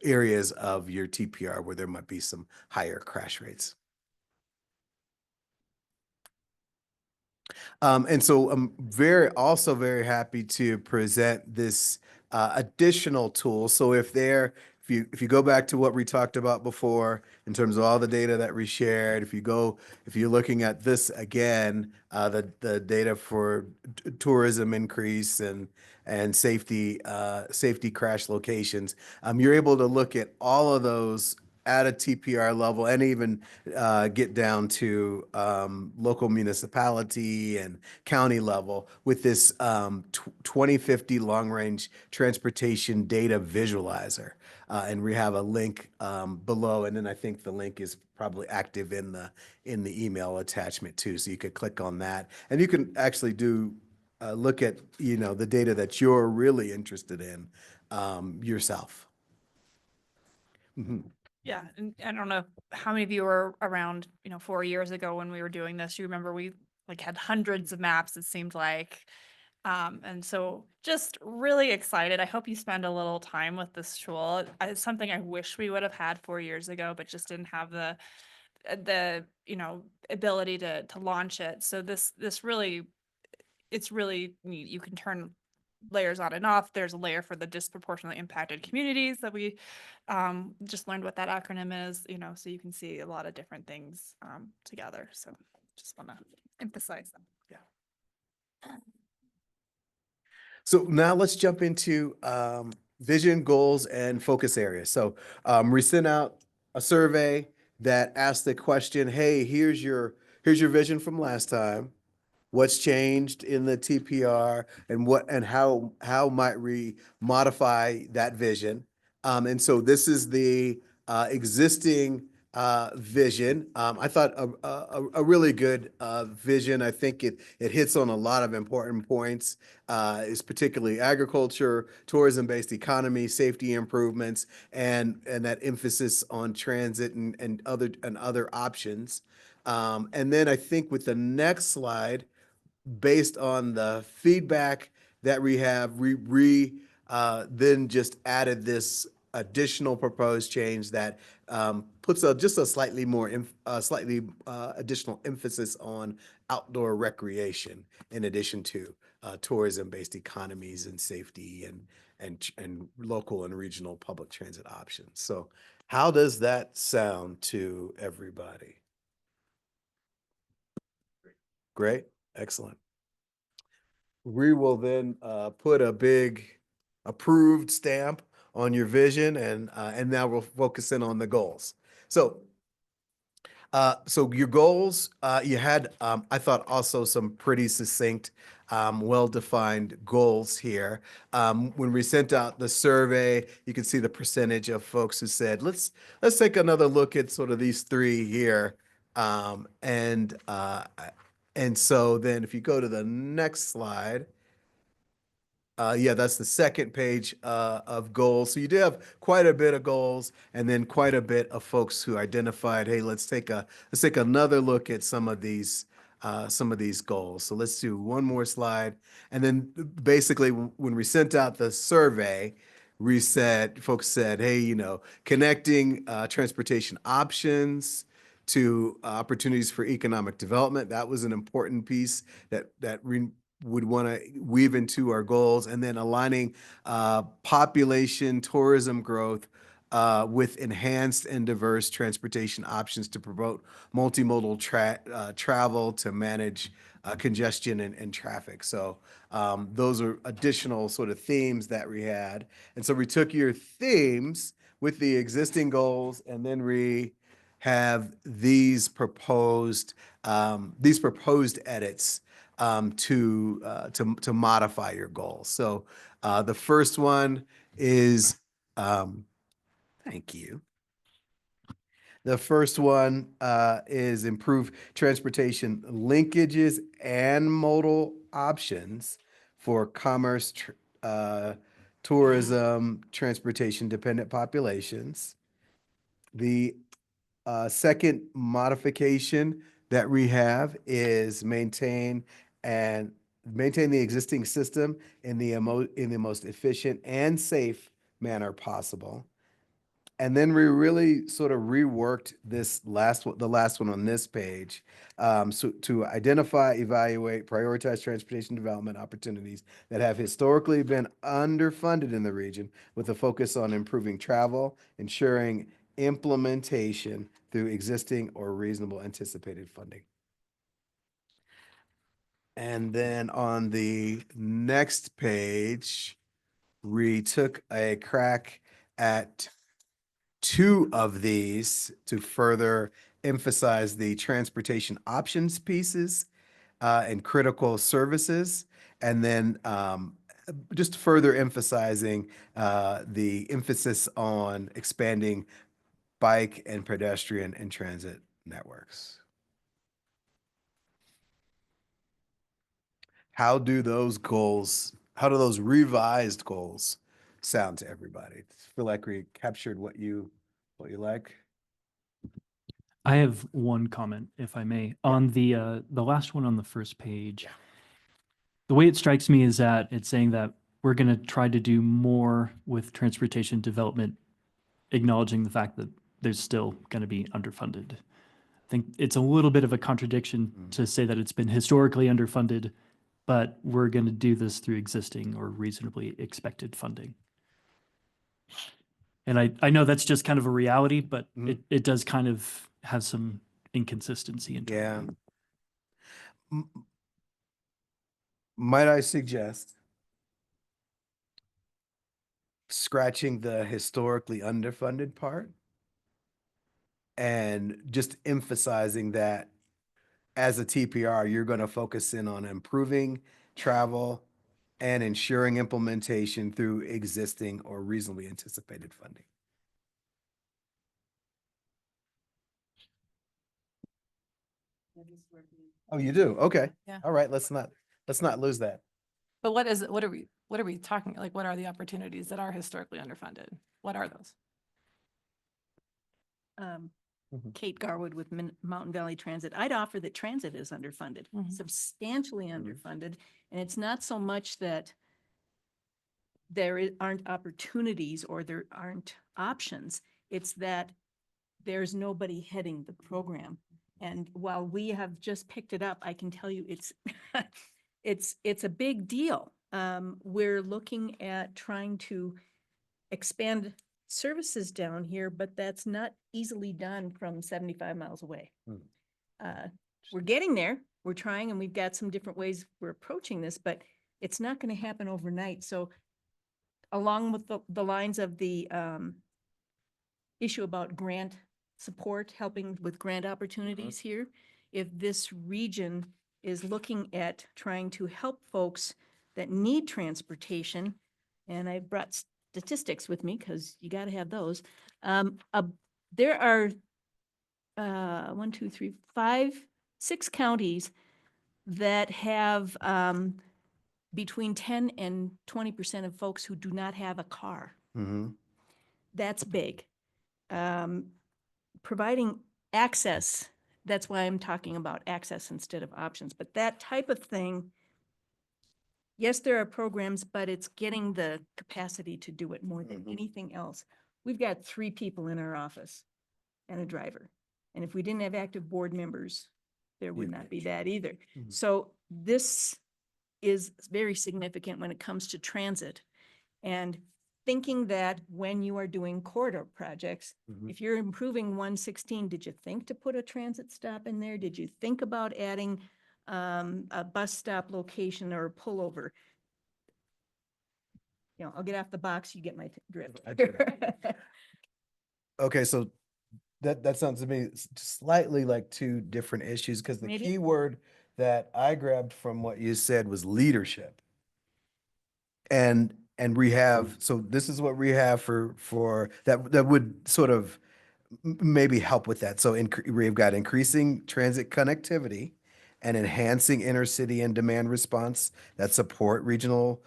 areas of your TPR where there might be some higher crash rates. And so I'm also very happy to present this additional tool. So if you go back to what we talked about before in terms of all the data that we shared, if you're looking at this again, the data for tourism increase and safety crash locations, you're able to look at all of those at a TPR level and even get down to local municipality and county level with this 2050 long-range transportation data visualizer. And we have a link below, and then I think the link is probably active in the email attachment too. So you could click on that, and you can actually look at the data that you're really interested in yourself. Mm-hmm. Yeah, and I don't know how many of you were around, 4 years ago when we were doing this. You remember we had hundreds of maps, it seemed like. And so just really excited. I hope you spend a little time with this tool. It's something I wish we would have had 4 years ago, but just didn't have the ability to launch it. So it's really neat. You can turn layers on and off. There's a layer for the disproportionately impacted communities that we just learned what that acronym is, so you can see a lot of different things together. So just want to emphasize that. Yeah. So now let's jump into vision, goals, and focus areas. So we sent out a survey that asked the question, hey, here's your vision from last time. What's changed in the TPR and how might we modify that vision? And so this is the existing vision. I thought a really good vision. I think it hits on a lot of important points. Is particularly agriculture, tourism-based economy, safety improvements, and that emphasis on transit and other options. And then I think with the next slide, based on the feedback that we have, we then just added this additional proposed change that puts just a slightly additional emphasis on outdoor recreation in addition to tourism-based economies and safety and local and regional public transit options. So how does that sound to everybody? Great. Excellent. We will then put a big approved stamp on your vision, and now we'll focus in on the goals. So your goals, you had, I thought, also some pretty succinct, well-defined goals here. When we sent out the survey, you can see the percentage of folks who said, let's take another look at sort of these three here. And so then if you go to the next slide, yeah, that's the second page of goals. So you do have quite a bit of goals, and then quite a bit of folks who identified, hey, let's take another look at some of these goals. So let's do one more slide, and then basically when we sent out the survey, folks said, hey, connecting transportation options to opportunities for economic development. That was an important piece that would want to weave into our goals, and then aligning population tourism growth with enhanced and diverse transportation options to promote multimodal travel to manage congestion and traffic. So those are additional sort of themes that we had. And so we took your themes with the existing goals, and then we have these proposed edits to modify your goals. So the first one is, thank you. The first one is improve transportation linkages and modal options for commerce, tourism, transportation dependent populations. The second modification that we have is maintain the existing system in the most efficient and safe manner possible. And then we really sort of reworked the last one on this page, so to identify, evaluate, prioritize transportation development opportunities that have historically been underfunded in the region with a focus on improving travel, ensuring implementation through existing or reasonable anticipated funding. And then on the next page, we took a crack at two of these to further emphasize the transportation options pieces and critical services, and then just further emphasizing the emphasis on expanding bike and pedestrian and transit networks. How do those revised goals sound to everybody? Feel like we captured what you like? I have one comment, if I may, on the last one on the first page. Yeah. The way it strikes me is that it's saying that we're going to try to do more with transportation development, acknowledging the fact that there's still going to be underfunded. I think it's a little bit of a contradiction to say that it's been historically underfunded, but we're going to do this through existing or reasonably expected funding. And I know that's just kind of a reality, but it does kind of have some inconsistency in terms. Yeah. Might I suggest scratching the historically underfunded part and just emphasizing that as a TPR, you're going to focus in on improving travel and ensuring implementation through existing or reasonably anticipated funding. Oh, you do? Okay. Yeah. All right. Let's not lose that. But what are we talking, like, what are the opportunities that are historically underfunded? What are those? Kate Garwood with Mountain Valley Transit. I'd offer that transit is underfunded, substantially underfunded. And it's not so much that there aren't opportunities or there aren't options. It's that there's nobody heading the program. And while we have just picked it up, I can tell you it's it's a big deal. We're looking at trying to expand services down here, but that's not easily done from 75 miles away. We're getting there. We're trying, and we've got some different ways we're approaching this, but it's not going to happen overnight. So along with the lines of the issue about grant support, helping with grant opportunities here, if this region is looking at trying to help folks that need transportation, and I brought statistics with me because you got to have those. There are 1, 2, 3, 5, 6 counties that have between 10 and 20% of folks who do not have a car. That's big. Providing access, that's why I'm talking about access instead of options, but that type of thing, yes, there are programs, but it's getting the capacity to do it more than anything else. We've got 3 people in our office and a driver. And if we didn't have active board members, there would not be that either. So this is very significant when it comes to transit. And thinking that when you are doing corridor projects, if you're improving 116, did you think to put a transit stop in there? Did you think about adding a bus stop location or a pullover? You know, I'll get off the box, you get my drift. Okay, so that sounds to me slightly like 2 different issues, because the Maybe. key word that I grabbed from what you said was leadership. And we have, so this is what we have for that would sort of maybe help with that. So we've got increasing transit connectivity and enhancing intercity and demand response that support regional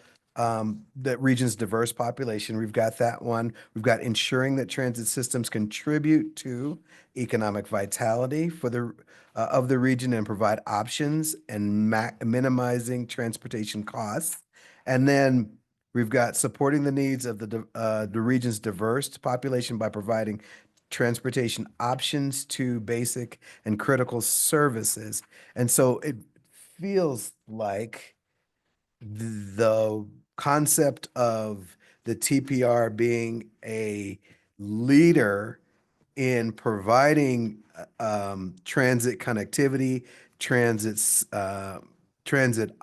that region's diverse population. We've got that one. We've got ensuring that transit systems contribute to economic vitality for the of the region and provide options and minimizing transportation costs. And then we've got supporting the needs of the region's diverse population by providing transportation options to basic and critical services. And so it feels like the concept of the TPR being a leader in providing transit connectivity, transit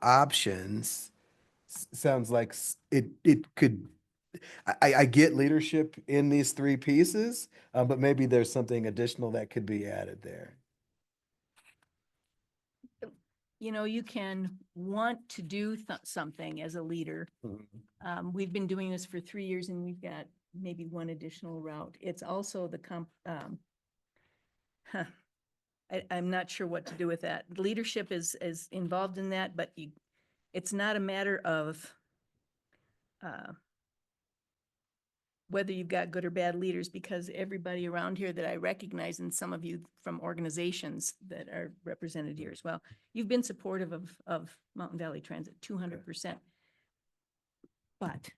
options sounds like it could. I get leadership in these three pieces, but maybe there's something additional that could be added there. You know, you can want to do something as a leader. We've been doing this for 3 years and we've got maybe one additional route. It's also the I'm not sure what to do with that. Leadership is involved in that, but it's not a matter of whether you've got good or bad leaders, because everybody around here that I recognize, and some of you from organizations that are represented here as well, you've been supportive of Mountain Valley Transit, 200%. But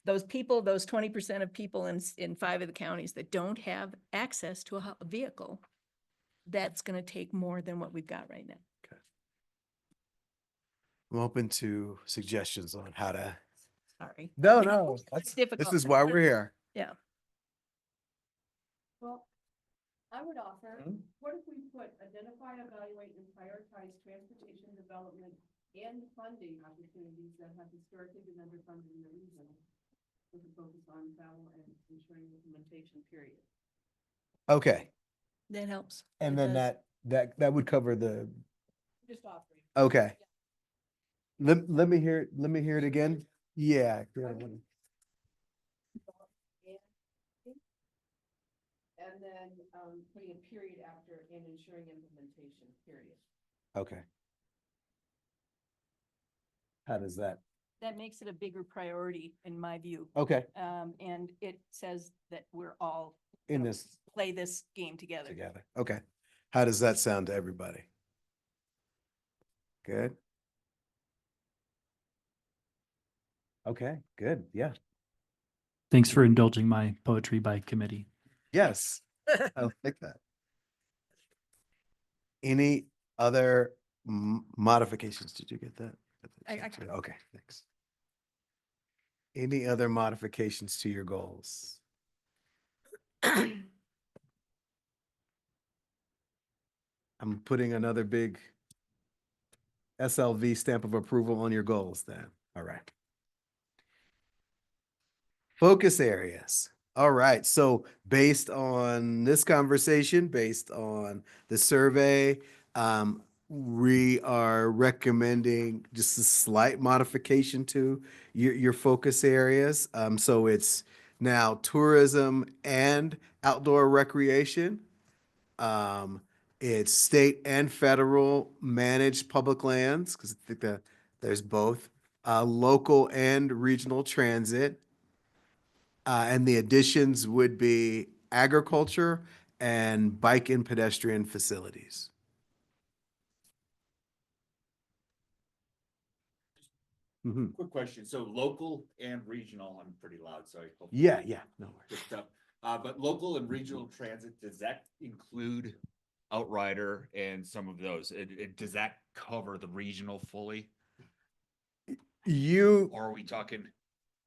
those people, those 20% of people in 5 of the counties that don't have access to a vehicle, that's going to take more than what we've got right now. Okay. I'm open to suggestions on how to. Sorry. No, It's difficult. this is why we're here. Yeah. Well, I would offer, what if we put identify, evaluate, and prioritize transportation development and funding opportunities that have historically been underfunded in the region, with a focus on travel and ensuring implementation, period. Okay. That helps. And It then does. that would cover the. Just offering. Okay. Let me hear it again. Yeah. And then putting a period after and ensuring implementation, period. Okay. How does that? That makes it a bigger priority in my view. Okay. And it says that we're all In this play this game together. Okay. How does that sound to everybody? Good. Okay, good. Yeah. Thanks for indulging my poetry by committee. Yes. I like that. Any other modifications? Did you get that? Okay, thanks. Any other modifications to your goals? I'm putting another big SLV stamp of approval on your goals then. All right. Focus areas. All right. So based on this conversation, based on the survey, we are recommending just a slight modification to your focus areas. So it's now tourism and outdoor recreation. It's state and federal managed public lands, because I think that there's both, local and regional transit. And the additions would be agriculture and bike and pedestrian facilities. Quick question. So local and regional, I'm pretty loud, sorry. Yeah. No worries. Good stuff. But local and regional transit, does that include Outrider and some of those? Does that cover the regional fully? Or are we talking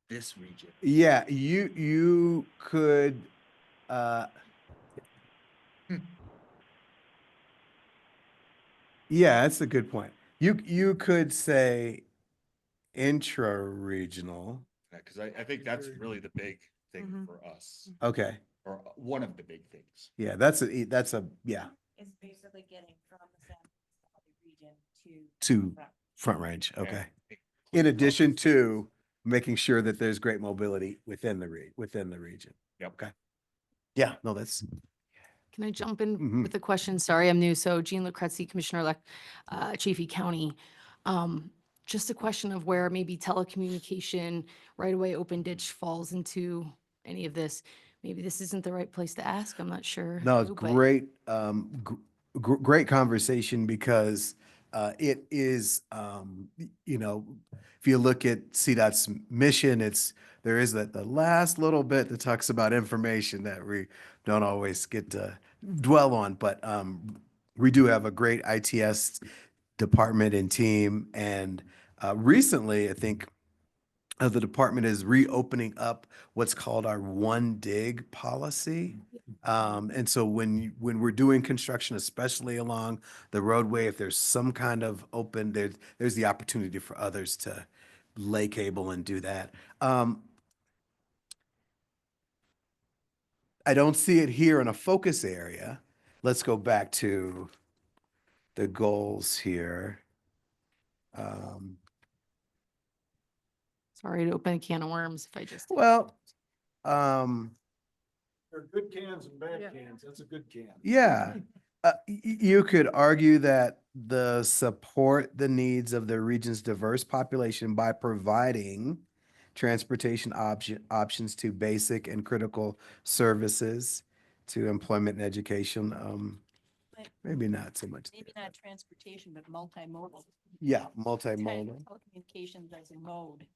this region? Yeah, you could, yeah, that's a good point. You could say intra-regional. Yeah, because I think that's really the big thing for us. Okay. Or one of the big things. Yeah, yeah. It's basically getting from the San region To Front Range, okay. In addition to making sure that there's great mobility within the region. Yep. Okay. Yeah, no, that's. Can I jump in with a question? Sorry, I'm new. So Jean Lucrezi, Commissioner-elect, Chaffey County. just a question of where maybe telecommunication, right away open ditch falls into any of this. Maybe this isn't the right place to ask. I'm not sure. No, it's who, but- great, great conversation because it is, you know, if you look at CDOT's mission, there is the last little bit that talks about information that we don't always get to dwell on, but we do have a great ITS department and team. And recently, I think the department is reopening up what's called our one dig policy. And so when we're doing construction, especially along the roadway, if there's some kind of open, there's the opportunity for others to lay cable and do that. I don't see it here in a focus area. Let's go back to the goals here. Sorry to open a can of worms if I just. Well, There are good cans and bad cans. That's a good can. yeah. You could argue that the support the needs of the region's diverse population by providing transportation options to basic and critical services to employment and education. Maybe not so much. Maybe not transportation, but multimodal. Yeah, multimodal. Telecommunications as a mode.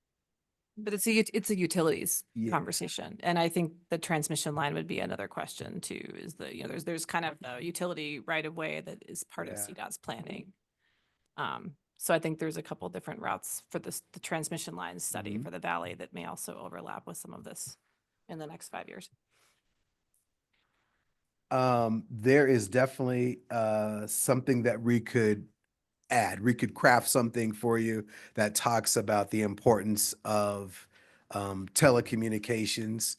But it's a utilities Yeah. conversation. And I think the transmission line would be another question too, is there's kind of a utility right of way that is part of Yeah. CDOT's planning. So I think there's a couple different routes for the transmission line study for the valley that may also overlap with some of this in the next 5 years. There is definitely something that we could add. We could craft something for you that talks about the importance of telecommunications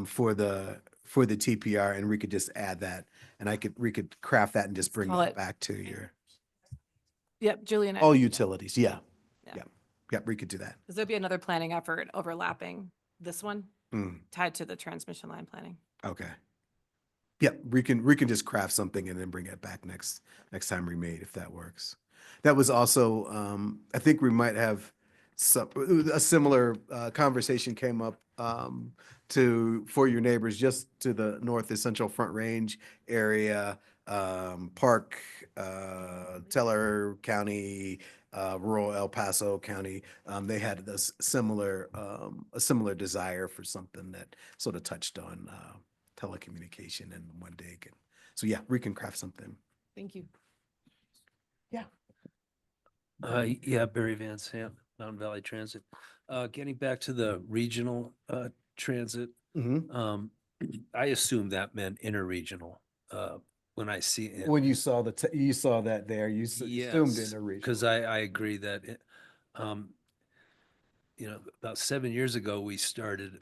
for the TPR, and we could just add that, and we could craft that and just bring call it it- back to your Yep, Julie and I. all utilities. Yeah, Yeah. yeah, we could do that. Because there'd be another planning effort overlapping this one Mm, tied to the transmission line planning. okay. Yeah, we can just craft something and then bring it back next time we meet, if that works. That was also, I think we might have a similar conversation came up for your neighbors just to the north, the Central Front Range area, Park, Teller County, rural El Paso County. They had this a similar desire for something that sort of touched on telecommunication and one dig. And so, yeah, we can craft something. Thank you. Yeah, Barry Van Sant, Mountain Valley Transit. Getting back to the regional transit, I assume that meant interregional. When I see it. When you saw you saw that there, you assumed in a region. Because I agree that about 7 years ago, we started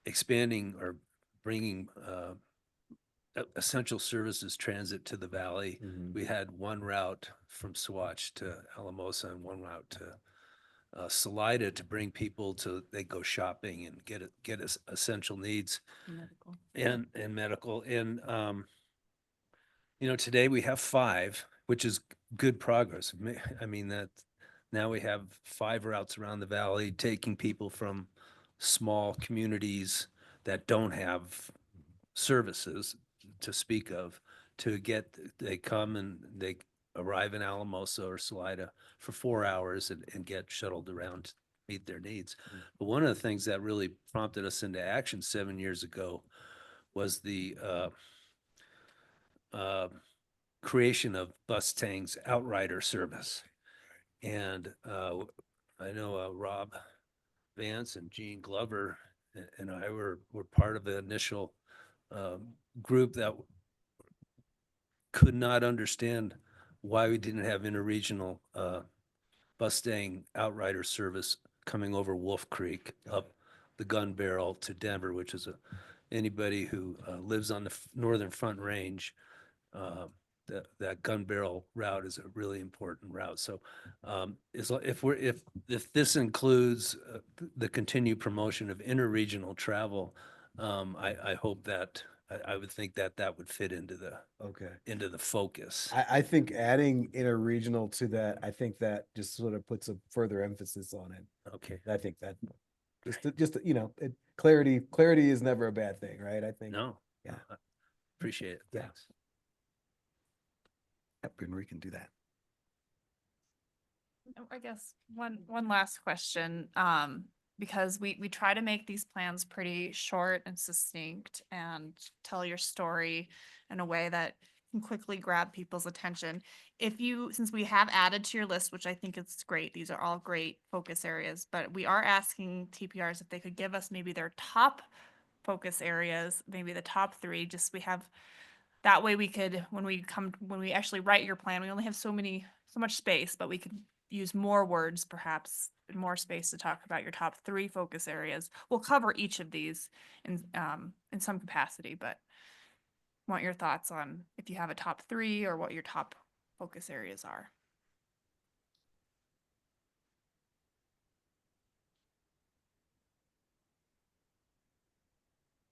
expanding or bringing essential services transit to the valley. We had one route from Swatch to Alamosa and one route to Salida to bring people they go shopping and get essential needs and medical. And today we have 5, which is good progress. I mean that now we have 5 routes around the valley taking people from small communities that don't have services to speak of they come and they arrive in Alamosa or Salida for 4 hours and get shuttled around to meet their needs. But one of the things that really prompted us into action 7 years ago was the creation of Bustang's Outrider service. And I know Rob Vance and Gene Glover and I were part of the initial group that could not understand why we didn't have interregional Bustang Outrider service coming over Wolf Creek up the Gun Barrel to Denver, which is anybody who lives on the Northern Front Range. That Gun Barrel route is a really important route. So if this includes the continued promotion of interregional travel, I hope that I would think that that would fit into the focus. I think adding interregional to that, I think that just sort of puts a further emphasis on it. Okay. I think that clarity is never a bad thing, right? I think. No. Yeah. Appreciate it. Yeah. Thanks. Yep, and we can do that. I guess one last question, because we try to make these plans pretty short and succinct and tell your story in a way that can quickly grab people's attention. Since we have added to your list, which I think is great, these are all great focus areas, but we are asking TPRs if they could give us maybe their top focus areas, maybe the top 3, just we have, that way we could, when we actually write your plan, we only have so much space, but we could use more words, perhaps more space to talk about your top 3 focus areas. We'll cover each of these in some capacity, but want your thoughts on if you have a top 3 or what your top focus areas are.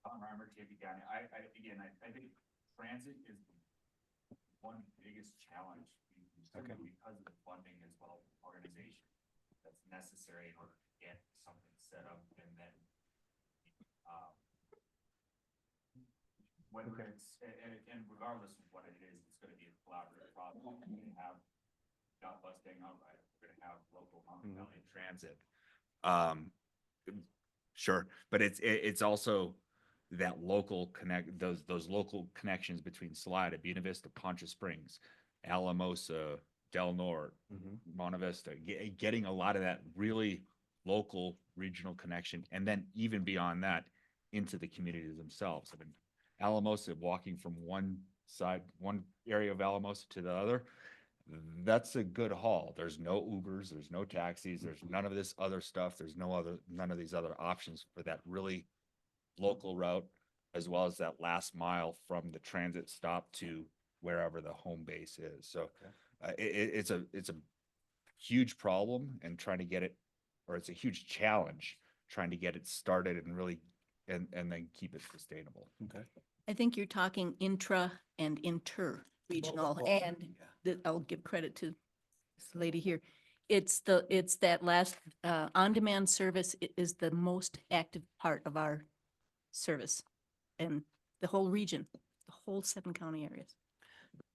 I think transit is one biggest challenge because of the funding as well as organization that's necessary in order to get something set up, and then whether it's and regardless of what it is, it's going to be a collaborative problem. We're going to have bus staying outright. We're going to have local hospitality transit. Sure, but it's also that local those local connections between Salida, Buena Vista, Poncha Springs, Alamosa, Del Norte, Monte Vista, getting a lot of that really local regional connection, and then even beyond that into the communities themselves. I mean, Alamosa, walking from one area of Alamosa to the other, that's a good haul. There's no Ubers, there's no taxis, there's none of this other stuff. There's none of these other options for that really local route, as well as that last mile from the transit stop to wherever the home base is. So it's a huge problem, and trying to get it, or it's a huge challenge trying to get it started and really and then keep it sustainable. Okay. I think you're talking intra and inter-regional, and I'll give credit to this lady here. It's that last, on-demand service is the most active part of our service, and the whole region, the whole 7 county areas.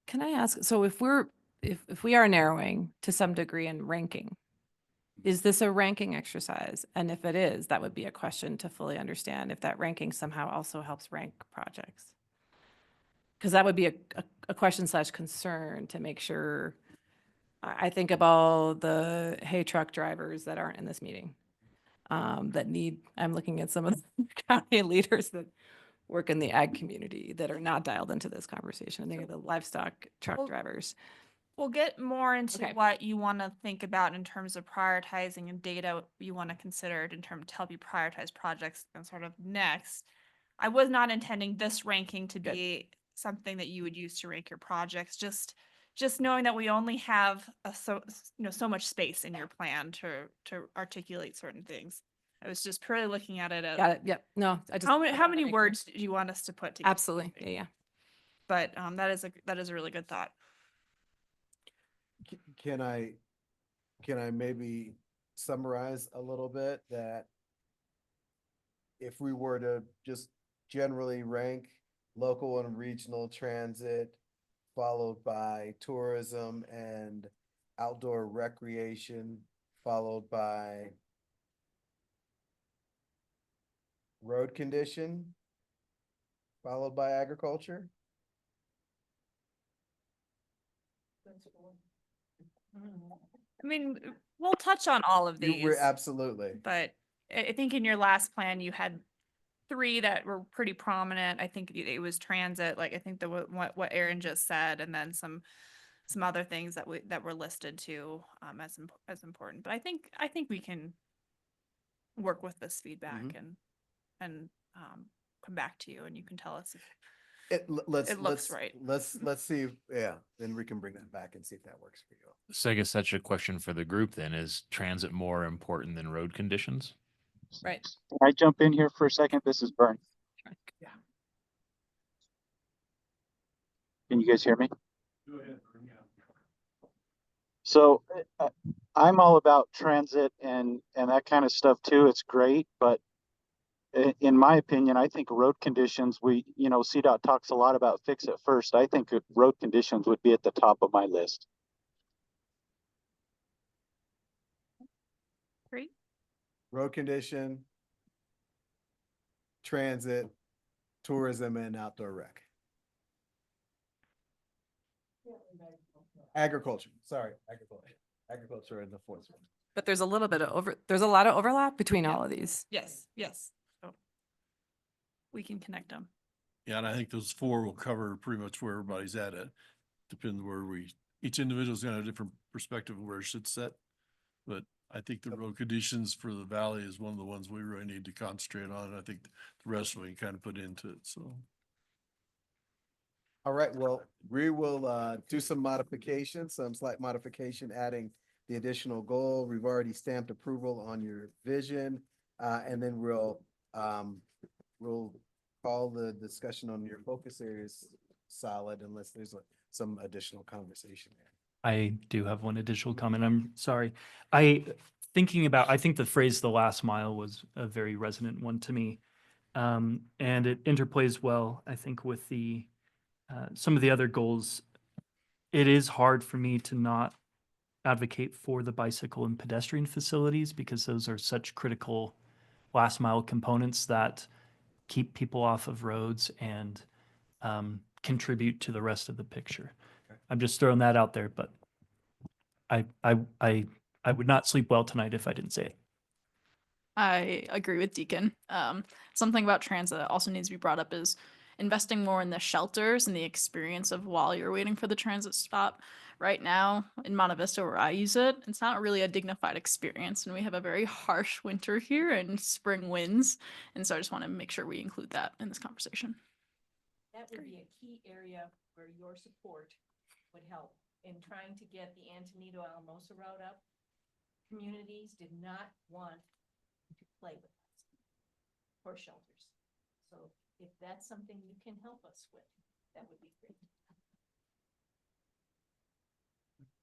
Can I ask, so if we are narrowing to some degree in ranking, is this a ranking exercise? And if it is, that would be a question to fully understand if that ranking somehow also helps rank projects. Because that would be a question / concern to make sure. I think of all the hay truck drivers that aren't in this meeting, I'm looking at some of the county leaders that work in the ag community that are not dialed into this conversation. I think of the livestock truck drivers. We'll get more into Okay. what you want to think about in terms of prioritizing and data you want to consider in terms to help you prioritize projects and sort of next. I was not intending this ranking to be something that you would use to rank your projects, just knowing that we only have so much space in your plan to articulate certain things. I was just purely looking at it as Got it. Yep. No, I just. how many words do you want us to put together? Absolutely. Yeah. But that is a really good thought. Can I maybe summarize a little bit that if we were to just generally rank local and regional transit, followed by tourism and outdoor recreation, followed by road condition, followed by agriculture? I mean, we'll touch on all of these. Absolutely. But I think in your last plan, you had 3 that were pretty prominent. I think it was transit, like I think what Aaron just said, and then some other things that were listed too as important. But I think we can work with this feedback and come back to you, and you can tell us if it looks right. Let's see. Yeah, then we can bring that back and see if that works for you. So I guess that's a question for the group then. Is transit more important than road conditions? Right. Can I jump in here for a second? This is Vern. Yeah. Can you guys hear me? Go ahead. So I'm all about transit and that kind of stuff too. It's great, but in my opinion, I think road conditions, CDOT talks a lot about fix it first. I think road conditions would be at the top of my list. Great. Road condition, transit, tourism, and outdoor rec. Agriculture, sorry, agriculture in the fourth one. But there's a little bit of there's a lot of overlap between all of these. Yes, yes. So we can connect them. Yeah, and I think those four will cover pretty much where everybody's at it. Depending where each individual's got a different perspective of where it should set. But I think the road conditions for the valley is one of the ones we really need to concentrate on. And I think the rest of it we can kind of put into it, so. All right, well, we will do some modifications, some slight modification, adding the additional goal. We've already stamped approval on your vision. And then we'll call the discussion on your focus areas solid unless there's some additional conversation there. I do have one additional comment. I'm sorry. I think the phrase "the last mile" was a very resonant one to me. And it interplays well, I think, with some of the other goals. It is hard for me to not advocate for the bicycle and pedestrian facilities because those are such critical last mile components that keep people off of roads and contribute to the rest of the picture. Okay. I'm just throwing that out there, but I would not sleep well tonight if I didn't say it. I agree with Deacon. Something about transit that also needs to be brought up is investing more in the shelters and the experience of while you're waiting for the transit stop. Right now in Monte Vista where I use it, it's not really a dignified experience and we have a very harsh winter here and spring winds. And so I just want to make sure we include that in this conversation. That would be a key area where your support would help in trying to get the Antonito Alamosa route up. Communities did not want to play with us for shelters. So if that's something you can help us with, that would be great.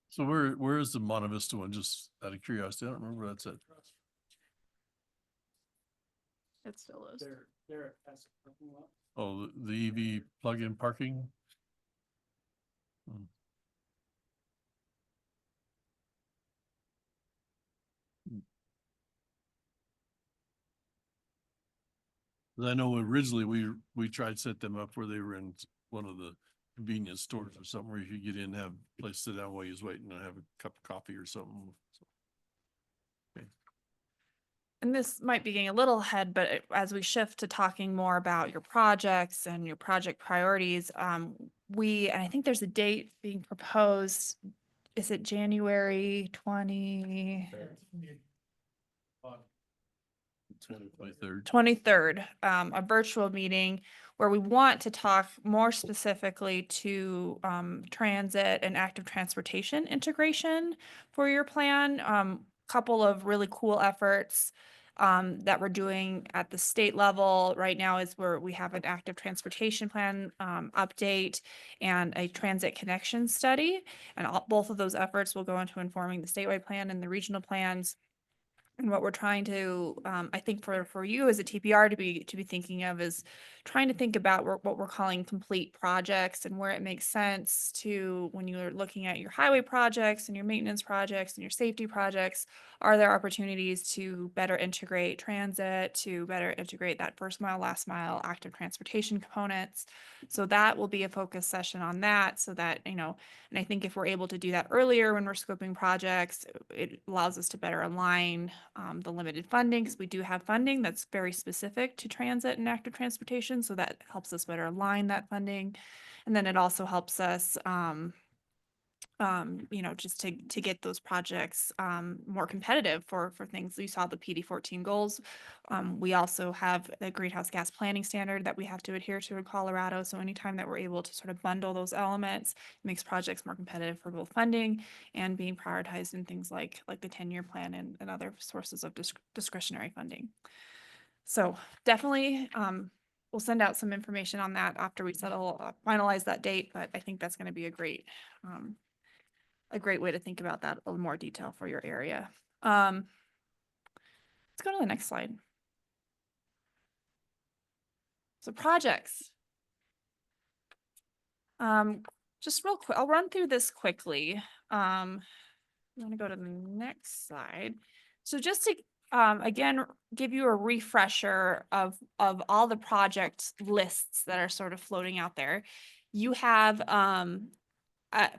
So where is the Monte Vista one? Just out of curiosity, I don't remember where that's at. It still is. They're at the parking lot. Oh, the EV plug-in parking? Hmm. 'Cause I know originally we tried to set them up where they were in one of the convenience stores or something where you could get in, have a place to sit down while you was waiting and have a cup of coffee or something. So, okay. And this might be getting a little ahead, but as we shift to talking more about your projects and your project priorities, and I think there's a date being proposed. Is it January 23rd, a virtual meeting where we want to talk more specifically to transit and active transportation integration for your plan. Couple of really cool efforts that we're doing at the state level right now is where we have an active transportation plan update and a transit connection study. And both of those efforts will go into informing the statewide plan and the regional plans. And what we're trying to, I think for you as a TPR to be thinking of is trying to think about what we're calling complete projects and where it makes sense to, when you're looking at your highway projects and your maintenance projects and your safety projects, are there opportunities to better integrate transit, to better integrate that first mile, last mile active transportation components. So that will be a focus session on that so that, and I think if we're able to do that earlier when we're scoping projects, it allows us to better align the limited funding, because we do have funding that's very specific to transit and active transportation. So that helps us better align that funding. And then it also helps us, just to get those projects more competitive for things. You saw the PD14 goals. We also have the greenhouse gas planning standard that we have to adhere to in Colorado. So anytime that we're able to sort of bundle those elements, it makes projects more competitive for both funding and being prioritized in things like the 10-year plan and other sources of discretionary funding. So definitely we'll send out some information on that after we finalize that date, but I think that's going to be a great way to think about that, a little more detail for your area. Let's go to the next slide. So projects. Just real quick, I'll run through this quickly. I'm going to go to the next slide. So just to, again, give you a refresher of all the project lists that are sort of floating out there. You have,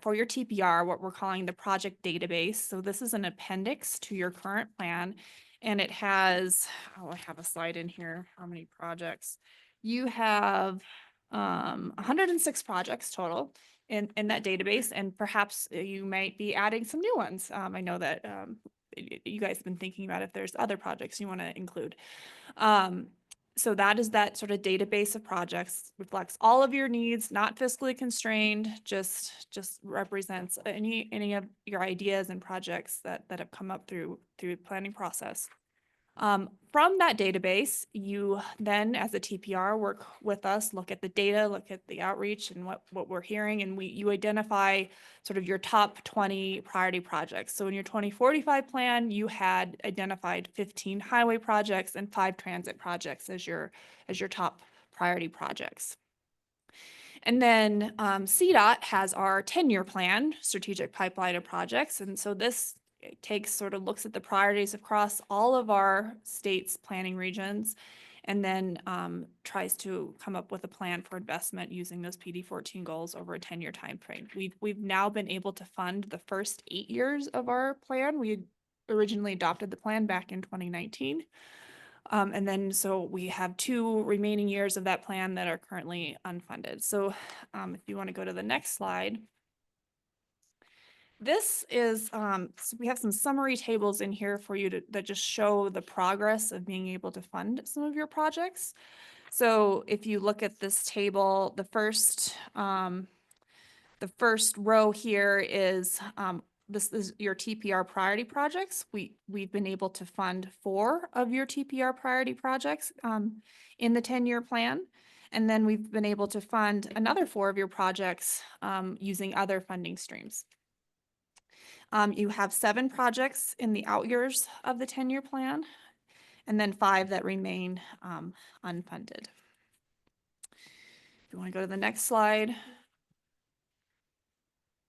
for your TPR, what we're calling the project database. So this is an appendix to your current plan. And it has, I have a slide in here, how many projects. You have 106 projects total in that database, and perhaps you might be adding some new ones. I know that you guys have been thinking about if there's other projects you want to include. So that is that sort of database of projects, reflects all of your needs, not fiscally constrained, just represents any of your ideas and projects that have come up through the planning process. From that database, you then, as a TPR, work with us, look at the data, look at the outreach and what we're hearing, and you identify sort of your top 20 priority projects. So in your 2045 plan, you had identified 15 highway projects and 5 transit projects as your top priority projects. And then CDOT has our 10-year plan, strategic pipeline of projects. And so this looks at the priorities across all of our state's planning regions, and then tries to come up with a plan for investment using those PD14 goals over a 10-year time frame. We've now been able to fund the first 8 years of our plan. We originally adopted the plan back in 2019. And then so we have 2 remaining years of that plan that are currently unfunded. So if you want to go to the next slide. This is, so we have some summary tables in here for you that just show the progress of being able to fund some of your projects. So if you look at this table, the first row here is, this is your TPR priority projects. We've been able to fund 4 of your TPR priority projects in the 10-year plan. And then we've been able to fund another 4 of your projects using other funding streams. You have 7 projects in the out years of the 10-year plan, and then 5 that remain unfunded. If you want to go to the next slide.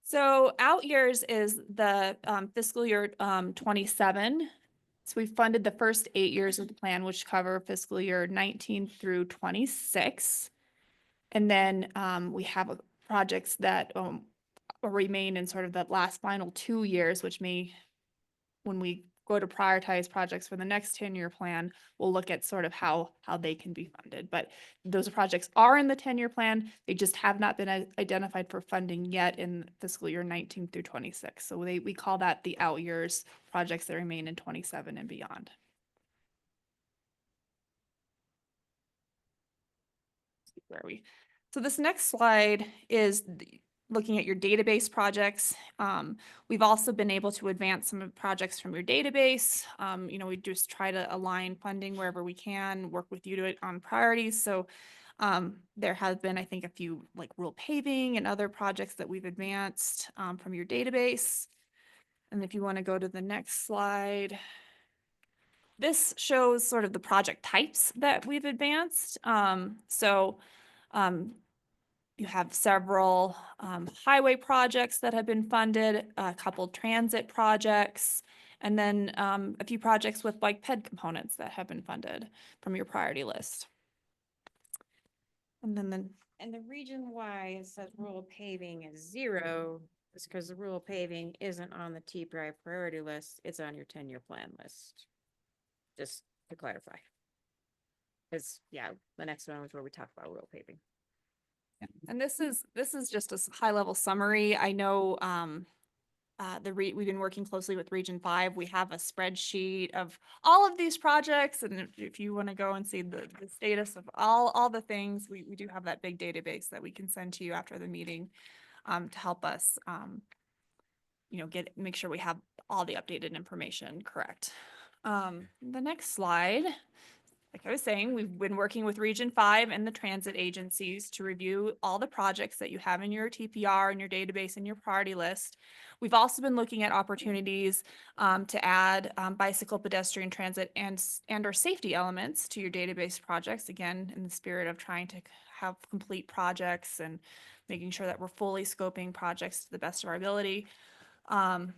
So out years is the fiscal year 27. So we funded the first 8 years of the plan, which cover fiscal year 19 through 26. And then we have projects that remain in sort of the last final 2 years, which may, when we go to prioritize projects for the next 10-year plan, we'll look at sort of how they can be funded. But those projects are in the 10-year plan. They just have not been identified for funding yet in fiscal year 19 through 26. So we call that the out years, projects that remain in 27 and beyond. Where are we? So this next slide is looking at your database projects. We've also been able to advance some of the projects from your database. We just try to align funding wherever we can, work with you on priorities. So there have been, I think, a few like rural paving and other projects that we've advanced from your database. And if you want to go to the next slide, this shows sort of the project types that we've advanced. You have several highway projects that have been funded, a couple transit projects, and then a few projects with bike ped components that have been funded from your priority list. And then the region Y says rural paving is 0, is because the rural paving isn't on the TPR priority list. It's on your 10-year plan list. Just to clarify. Because the next one is where we talk about rural paving. And this is just a high level summary. I know we've been working closely with Region 5. We have a spreadsheet of all of these projects, and if you want to go and see the status of all the things, we do have that big database that we can send to you after the meeting to help us make sure we have all the updated information correct. The next slide like I was saying, we've been working with Region 5 and the transit agencies to review all the projects that you have in your TPR and your database and your priority list. We've also been looking at opportunities to add bicycle, pedestrian transit and or safety elements to your database projects, again, in the spirit of trying to have complete projects and making sure that we're fully scoping projects to the best of our ability. And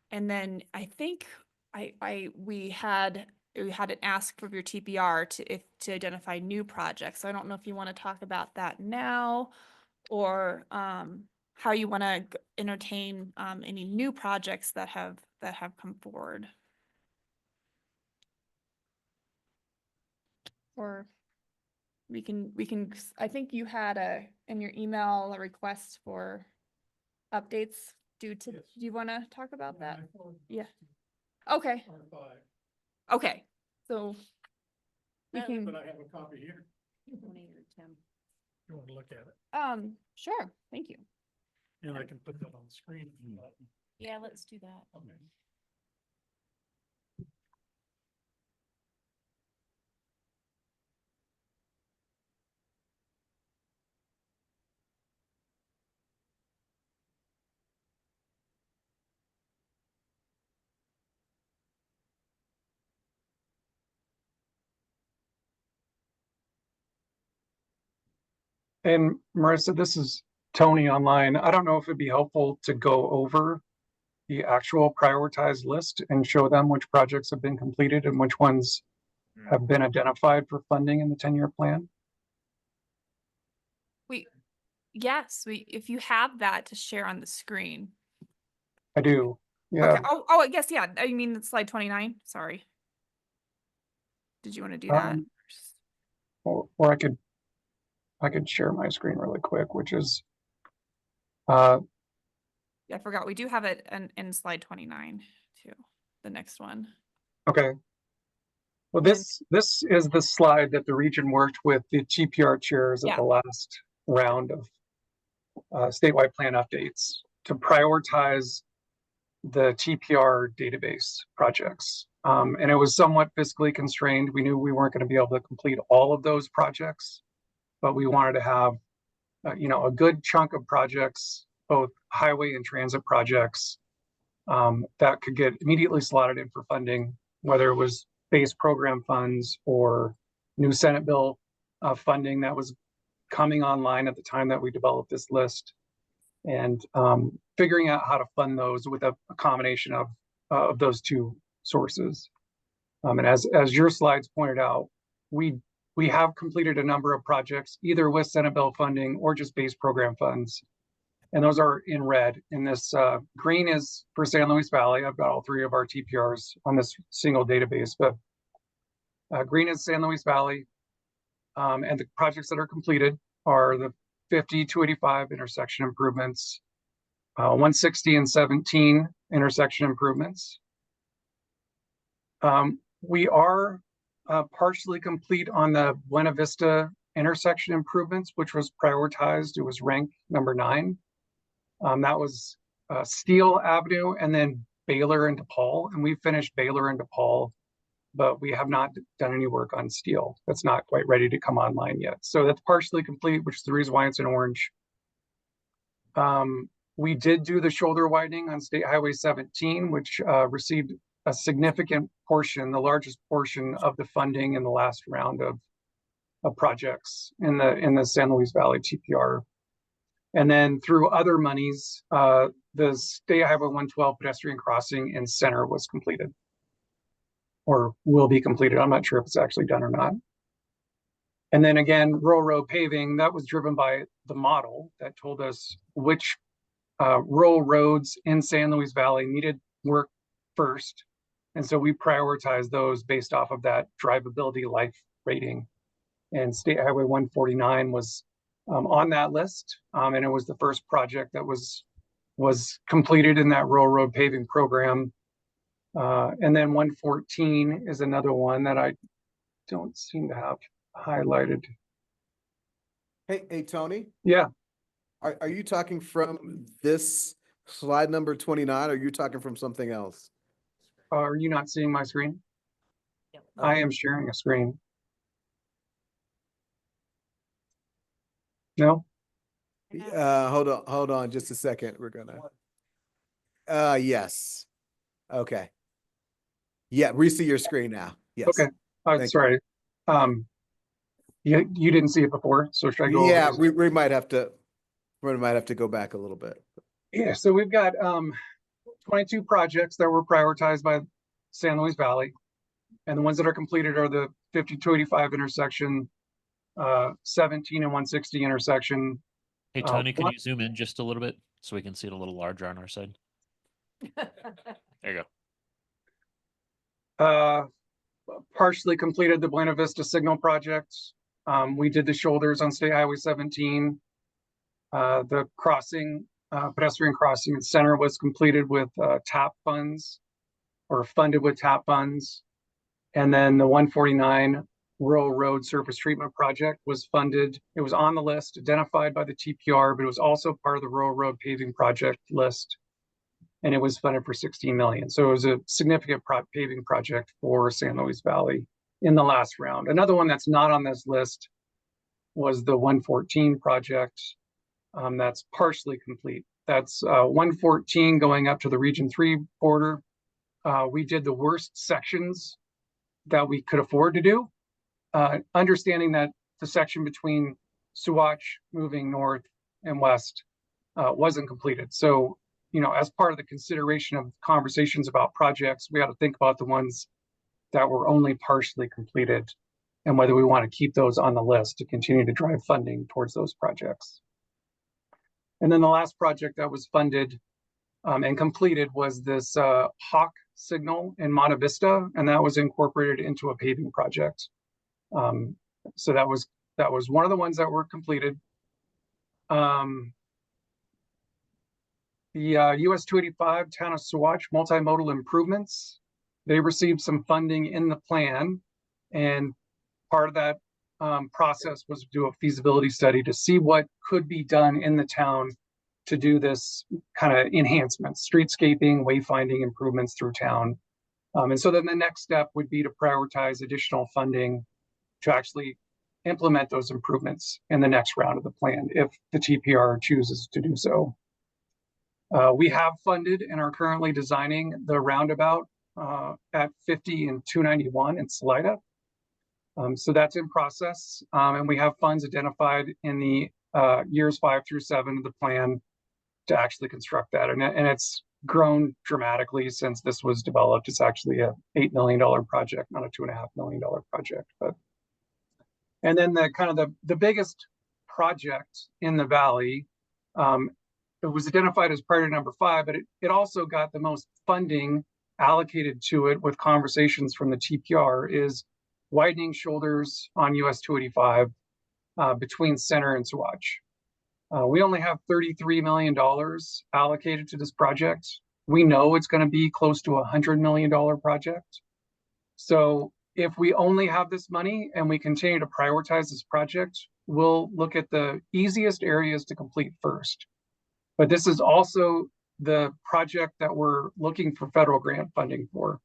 then I think we had an ask for your TPR to identify new projects. So I don't know if you want to talk about that now, or how you want to entertain any new projects that have come forward. Or we can, I think you had in your email, a request for updates due to, do you want to talk about that? Yeah. Okay. Okay, so we can, But I have a copy here. You want to look at it? sure, thank you. And I can put that on the screen. if you'd like. Yeah, let's do that. Okay. And Marissa, this is Tony online. I don't know if it'd be helpful to go over the actual prioritized list and show them which projects have been completed and which ones have been identified for funding in the 10-year plan. Yes, if you have that to share on the screen. I do. Yeah. Okay. Oh, I guess, yeah. I mean, it's slide 29. Sorry. Did you want to do that? Or I could share my screen really quick, which is Yeah, I forgot. We do have it in slide 29 too. The next one. okay. Well, this is the slide that the region worked with the TPR chairs at the last round of statewide plan updates to prioritize the TPR database projects. And it was somewhat fiscally constrained. We knew we weren't going to be able to complete all of those projects, but we wanted to have, a good chunk of projects, both highway and transit projects, that could get immediately slotted in for funding, whether it was base program funds or new Senate bill funding that was coming online at the time that we developed this list, and figuring out how to fund those with a combination of those two sources. And as your slides pointed out, we have completed a number of projects, either with Senate bill funding or just base program funds. And those are in red. In this green is for San Luis Valley. I've got all three of our TPRs on this single database, but green is San Luis Valley. And the projects that are completed are the 50, 285 intersection improvements, 160 and 17 intersection improvements. We are partially complete on the Buena Vista intersection improvements, which was prioritized. It was ranked number 9. That was Steele Avenue and then Baylor and DePaul. And we finished Baylor and DePaul, but we have not done any work on Steele. That's not quite ready to come online yet. So that's partially complete, which is the reason why it's in orange. We did do the shoulder widening on State Highway 17, which received a significant portion, the largest portion of the funding in the last round of projects in the San Luis Valley TPR. And then through other monies, the State Highway 112 pedestrian crossing in Center was completed, or will be completed. I'm not sure if it's actually done or not. And then again, rural road paving, that was driven by the model that told us which rural roads in San Luis Valley needed work first. And so we prioritized those based off of that drivability life rating. And State Highway 149 was on that list. And it was the first project that was completed in that rural road paving program. And then 114 is another one that I don't seem to have highlighted. Hey, Tony? Yeah. Are you talking from this slide number 29, or are you talking from something else? Are you not seeing my screen? I am sharing a screen. No? Hold on just a second. We're gonna. Yes. Okay. Yeah, we see your screen now. Yes. Okay. Thank you. Sorry. You didn't see it before, so should I go over Yeah, this? we might have to go back a little bit. Yeah, so we've got 22 projects that were prioritized by San Luis Valley. And the ones that are completed are the 5285 intersection, 17 and 160 intersection. Hey, Tony, can you zoom in just a little bit so we can see it a little larger on our side? There you go. Partially completed the Buena Vista Signal project. We did the shoulders on State Highway 17. The crossing, pedestrian crossing at Center was completed with TAP funds or funded with TAP funds. And then the 149 Rural Road Surface Treatment Project was funded. It was on the list, identified by the TPR, but it was also part of the Rural Road Paving Project list. And it was funded for 16 million. So it was a significant paving project for San Luis Valley in the last round. Another one that's not on this list was the 114 project. That's partially complete. That's 114 going up to the Region 3 border. We did the worst sections that we could afford to do, understanding that the section between Suwatch moving north and west wasn't completed. So, as part of the consideration of conversations about projects, we had to think about the ones that were only partially completed and whether we want to keep those on the list to continue to drive funding towards those projects. And then the last project that was funded and completed was this Hawk signal in Monte Vista, and that was incorporated into a paving project. So that was one of the ones that were completed. The US 285 Town of Suwatch multimodal improvements, they received some funding in the plan, and part of that process was to do a feasibility study to see what could be done in the town to do this kind of enhancements, streetscaping, wayfinding improvements through town. And so then the next step would be to prioritize additional funding to actually implement those improvements in the next round of the plan if the TPR chooses to do so. We have funded and are currently designing the roundabout at 50 and 291 in Salida. So that's in process, and we have funds identified in the years 5 through 7 of the plan to actually construct that. And it's grown dramatically since this was developed. It's actually a $8 million project, not a $2.5 million project. And then the biggest project in the valley, it was identified as priority number 5, but it also got the most funding allocated to it with conversations from the TPR, is widening shoulders on US 285 between Center and Suwatch. We only have $33 million allocated to this project. We know it's going to be close to a $100 million project. So if we only have this money and we continue to prioritize this project, we'll look at the easiest areas to complete first. But this is also the project that we're looking for federal grant funding for.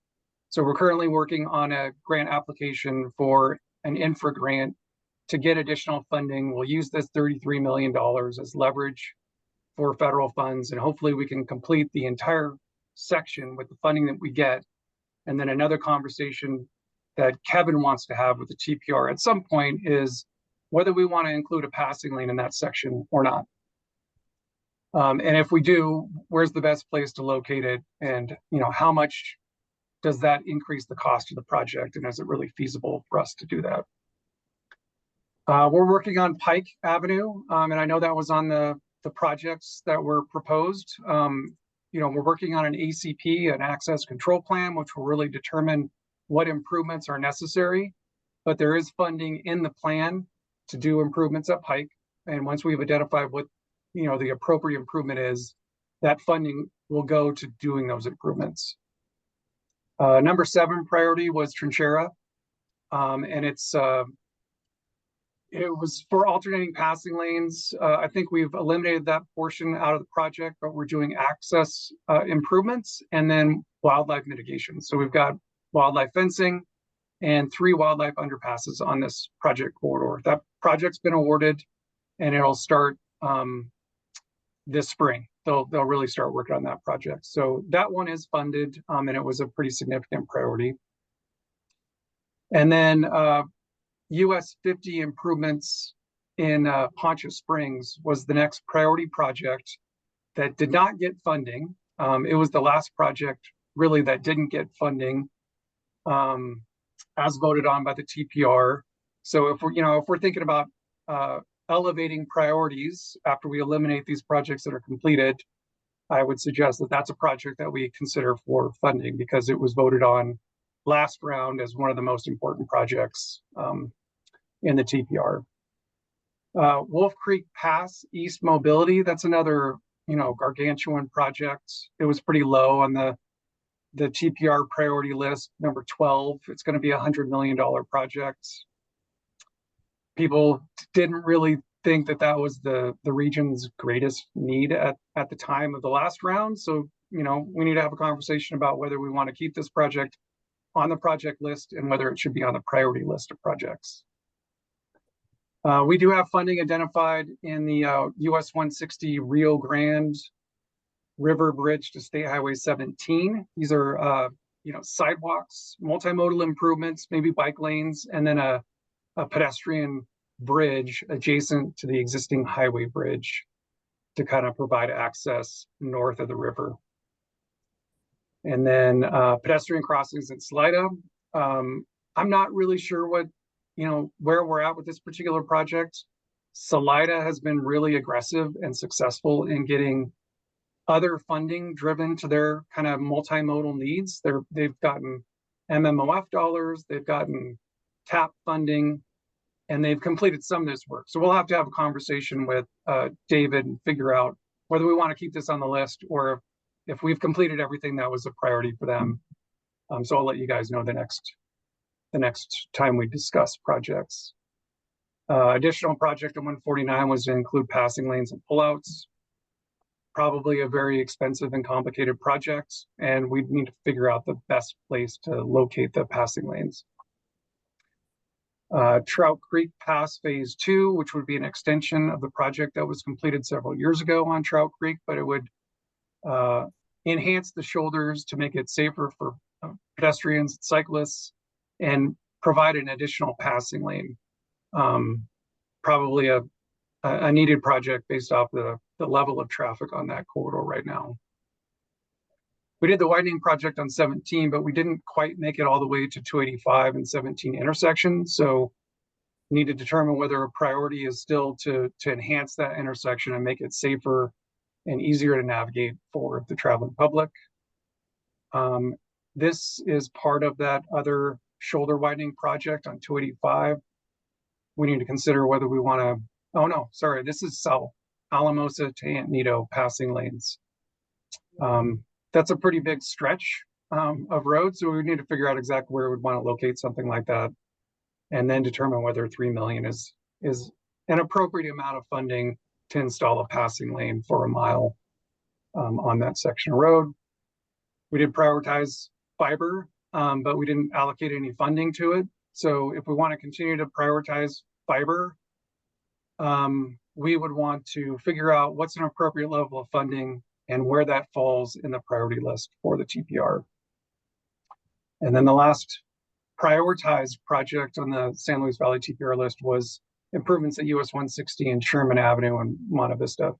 So we're currently working on a grant application for an infra grant to get additional funding. We'll use this $33 million as leverage for federal funds, and hopefully we can complete the entire section with the funding that we get. And then another conversation that Kevin wants to have with the TPR at some point is whether we want to include a passing lane in that section or not. And if we do, where's the best place to locate it? And how much does that increase the cost of the project? And is it really feasible for us to do that? We're working on Pike Avenue, and I know that was on the projects that were proposed. We're working on an ACP, an access control plan, which will really determine what improvements are necessary. But there is funding in the plan to do improvements at Pike. And once we've identified what the appropriate improvement is, that funding will go to doing those improvements. Number 7 priority was Trinchera, and it was for alternating passing lanes. I think we've eliminated that portion out of the project, but we're doing access improvements and then wildlife mitigation. So we've got wildlife fencing and 3 wildlife underpasses on this project corridor. That project's been awarded. and it'll start this spring. They'll really start working on that project. So that one is funded, and it was a pretty significant priority. And then US 50 improvements in Poncha Springs was the next priority project that did not get funding. It was the last project really that didn't get funding as voted on by the TPR. So if we're thinking about elevating priorities after we eliminate these projects that are completed, I would suggest that that's a project that we consider for funding because it was voted on last round as one of the most important projects in the TPR. Wolf Creek Pass East Mobility, that's another, gargantuan project. It was pretty low on the TPR priority list, number 12. It's going to be $100 million project. People didn't really think that was the region's greatest need at the time of the last round. So, we need to have a conversation about whether we want to keep this project on the project list and whether it should be on the priority list of projects. We do have funding identified in the US 160 Rio Grande River Bridge to State Highway 17. These are, sidewalks, multimodal improvements, maybe bike lanes, and then a pedestrian bridge adjacent to the existing highway bridge to kind of provide access north of the river. And then pedestrian crossings at Salida. I'm not really sure where we're at with this particular project. Salida has been really aggressive and successful in getting other funding driven to their kind of multimodal needs. They've gotten MMOF dollars, they've gotten TAP funding, and they've completed some of this work. So we'll have to have a conversation with David and figure out whether we want to keep this on the list or if we've completed everything that was a priority for them. So I'll let you guys know the next time we discuss projects. Additional project on 149 was to include passing lanes and pullouts. Probably a very expensive and complicated project, and we need to figure out the best place to locate the passing lanes. Trout Creek Pass Phase 2, which would be an extension of the project that was completed several years ago on Trout Creek, but it would enhance the shoulders to make it safer for pedestrians, cyclists, and provide an additional passing lane. Probably a needed project based off the level of traffic on that corridor right now. We did the widening project on 17, but we didn't quite make it all the way to 285 and 17 intersection. So we need to determine whether a priority is still to enhance that intersection and make it safer and easier to navigate for the traveling public. This is part of that other shoulder widening project on 285. We need to consider whether we want to, oh no, sorry, this is South Alamosa to Antonito passing lanes. That's a pretty big stretch of road, so we need to figure out exactly where we'd want to locate something like that, and then determine whether 3 million is an appropriate amount of funding to install a passing lane for a mile on that section of road. We did prioritize fiber, but we didn't allocate any funding to it. So if we want to continue to prioritize fiber, we would want to figure out what's an appropriate level of funding and where that falls in the priority list for the TPR. And then the last prioritized project on the San Luis Valley TPR list was improvements at US 160 and Sherman Avenue and Monte Vista.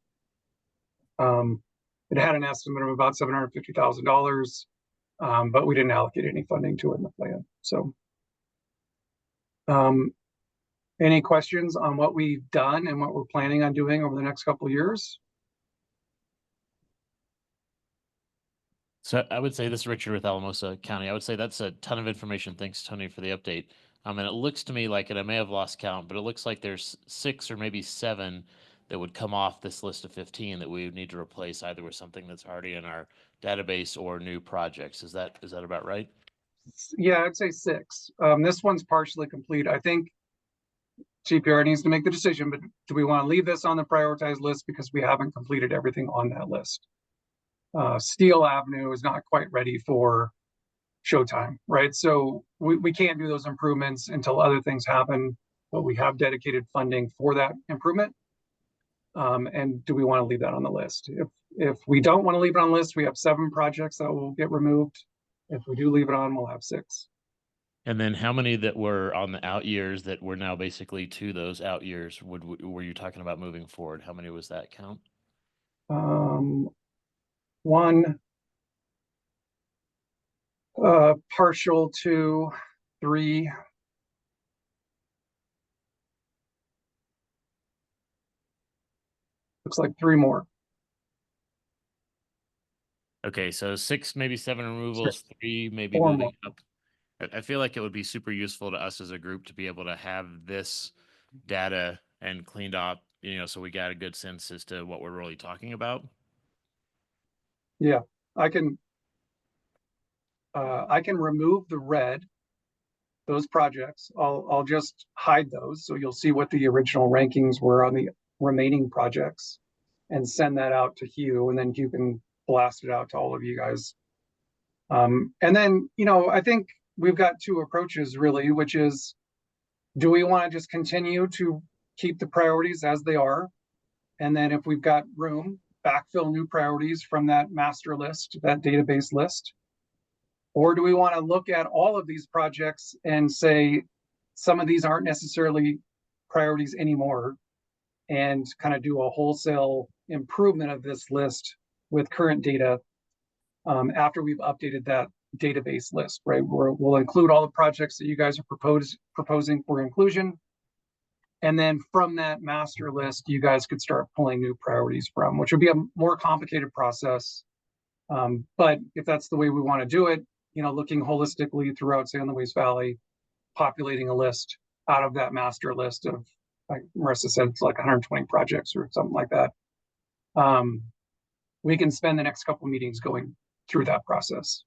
It had an estimate of about $750,000, but we didn't allocate any funding to it in the plan. So any questions on what we've done and what we're planning on doing over the next couple of years? So I would say, this is Richard with Alamosa County. I would say that's a ton of information. Thanks, Tony, for the update. And it looks to me like, and I may have lost count, but it looks like there's 6 or maybe 7 that would come off this list of 15 that we would need to replace either with something that's already in our database or new projects. Is that about right? Yeah, I'd say 6. This one's partially complete. I think TPR needs to make the decision, but do we want to leave this on the prioritized list because we haven't completed everything on that list? Steel Avenue is not quite ready for showtime, right? So we can't do those improvements until other things happen, but we have dedicated funding for that improvement. And do we want to leave that on the list? If we don't want to leave it on the list, we have 7 projects that will get removed. If we do leave it on, we'll have 6. And then how many that were on the out years that were now basically to those out years were you talking about moving forward? How many was that count? 1, partial 2, 3. Looks like 3 more. Okay, so 6, maybe 7 removals, 3 maybe 4 moving more. up. I feel like it would be super useful to us as a group to be able to have this data and cleaned up, so we got a good sense as to what we're really talking about. Yeah, I can remove the red, those projects. I'll just hide those. So you'll see what the original rankings were on the remaining projects and send that out to Hugh, and then Hugh can blast it out to all of you guys. And then, I think we've got 2 approaches really, which is, do we want to just continue to keep the priorities as they are? And then if we've got room, backfill new priorities from that master list, that database list? Or do we want to look at all of these projects and say, some of these aren't necessarily priorities anymore, and kind of do a wholesale improvement of this list with current data after we've updated that database list, right? We'll include all the projects that you guys are proposing for inclusion. And then from that master list, you guys could start pulling new priorities from, which would be a more complicated process. But if that's the way we want to do it, looking holistically throughout San Luis Valley, populating a list out of that master list of, like Marissa said, it's like 120 projects or something like that. We can spend the next couple meetings going through that process.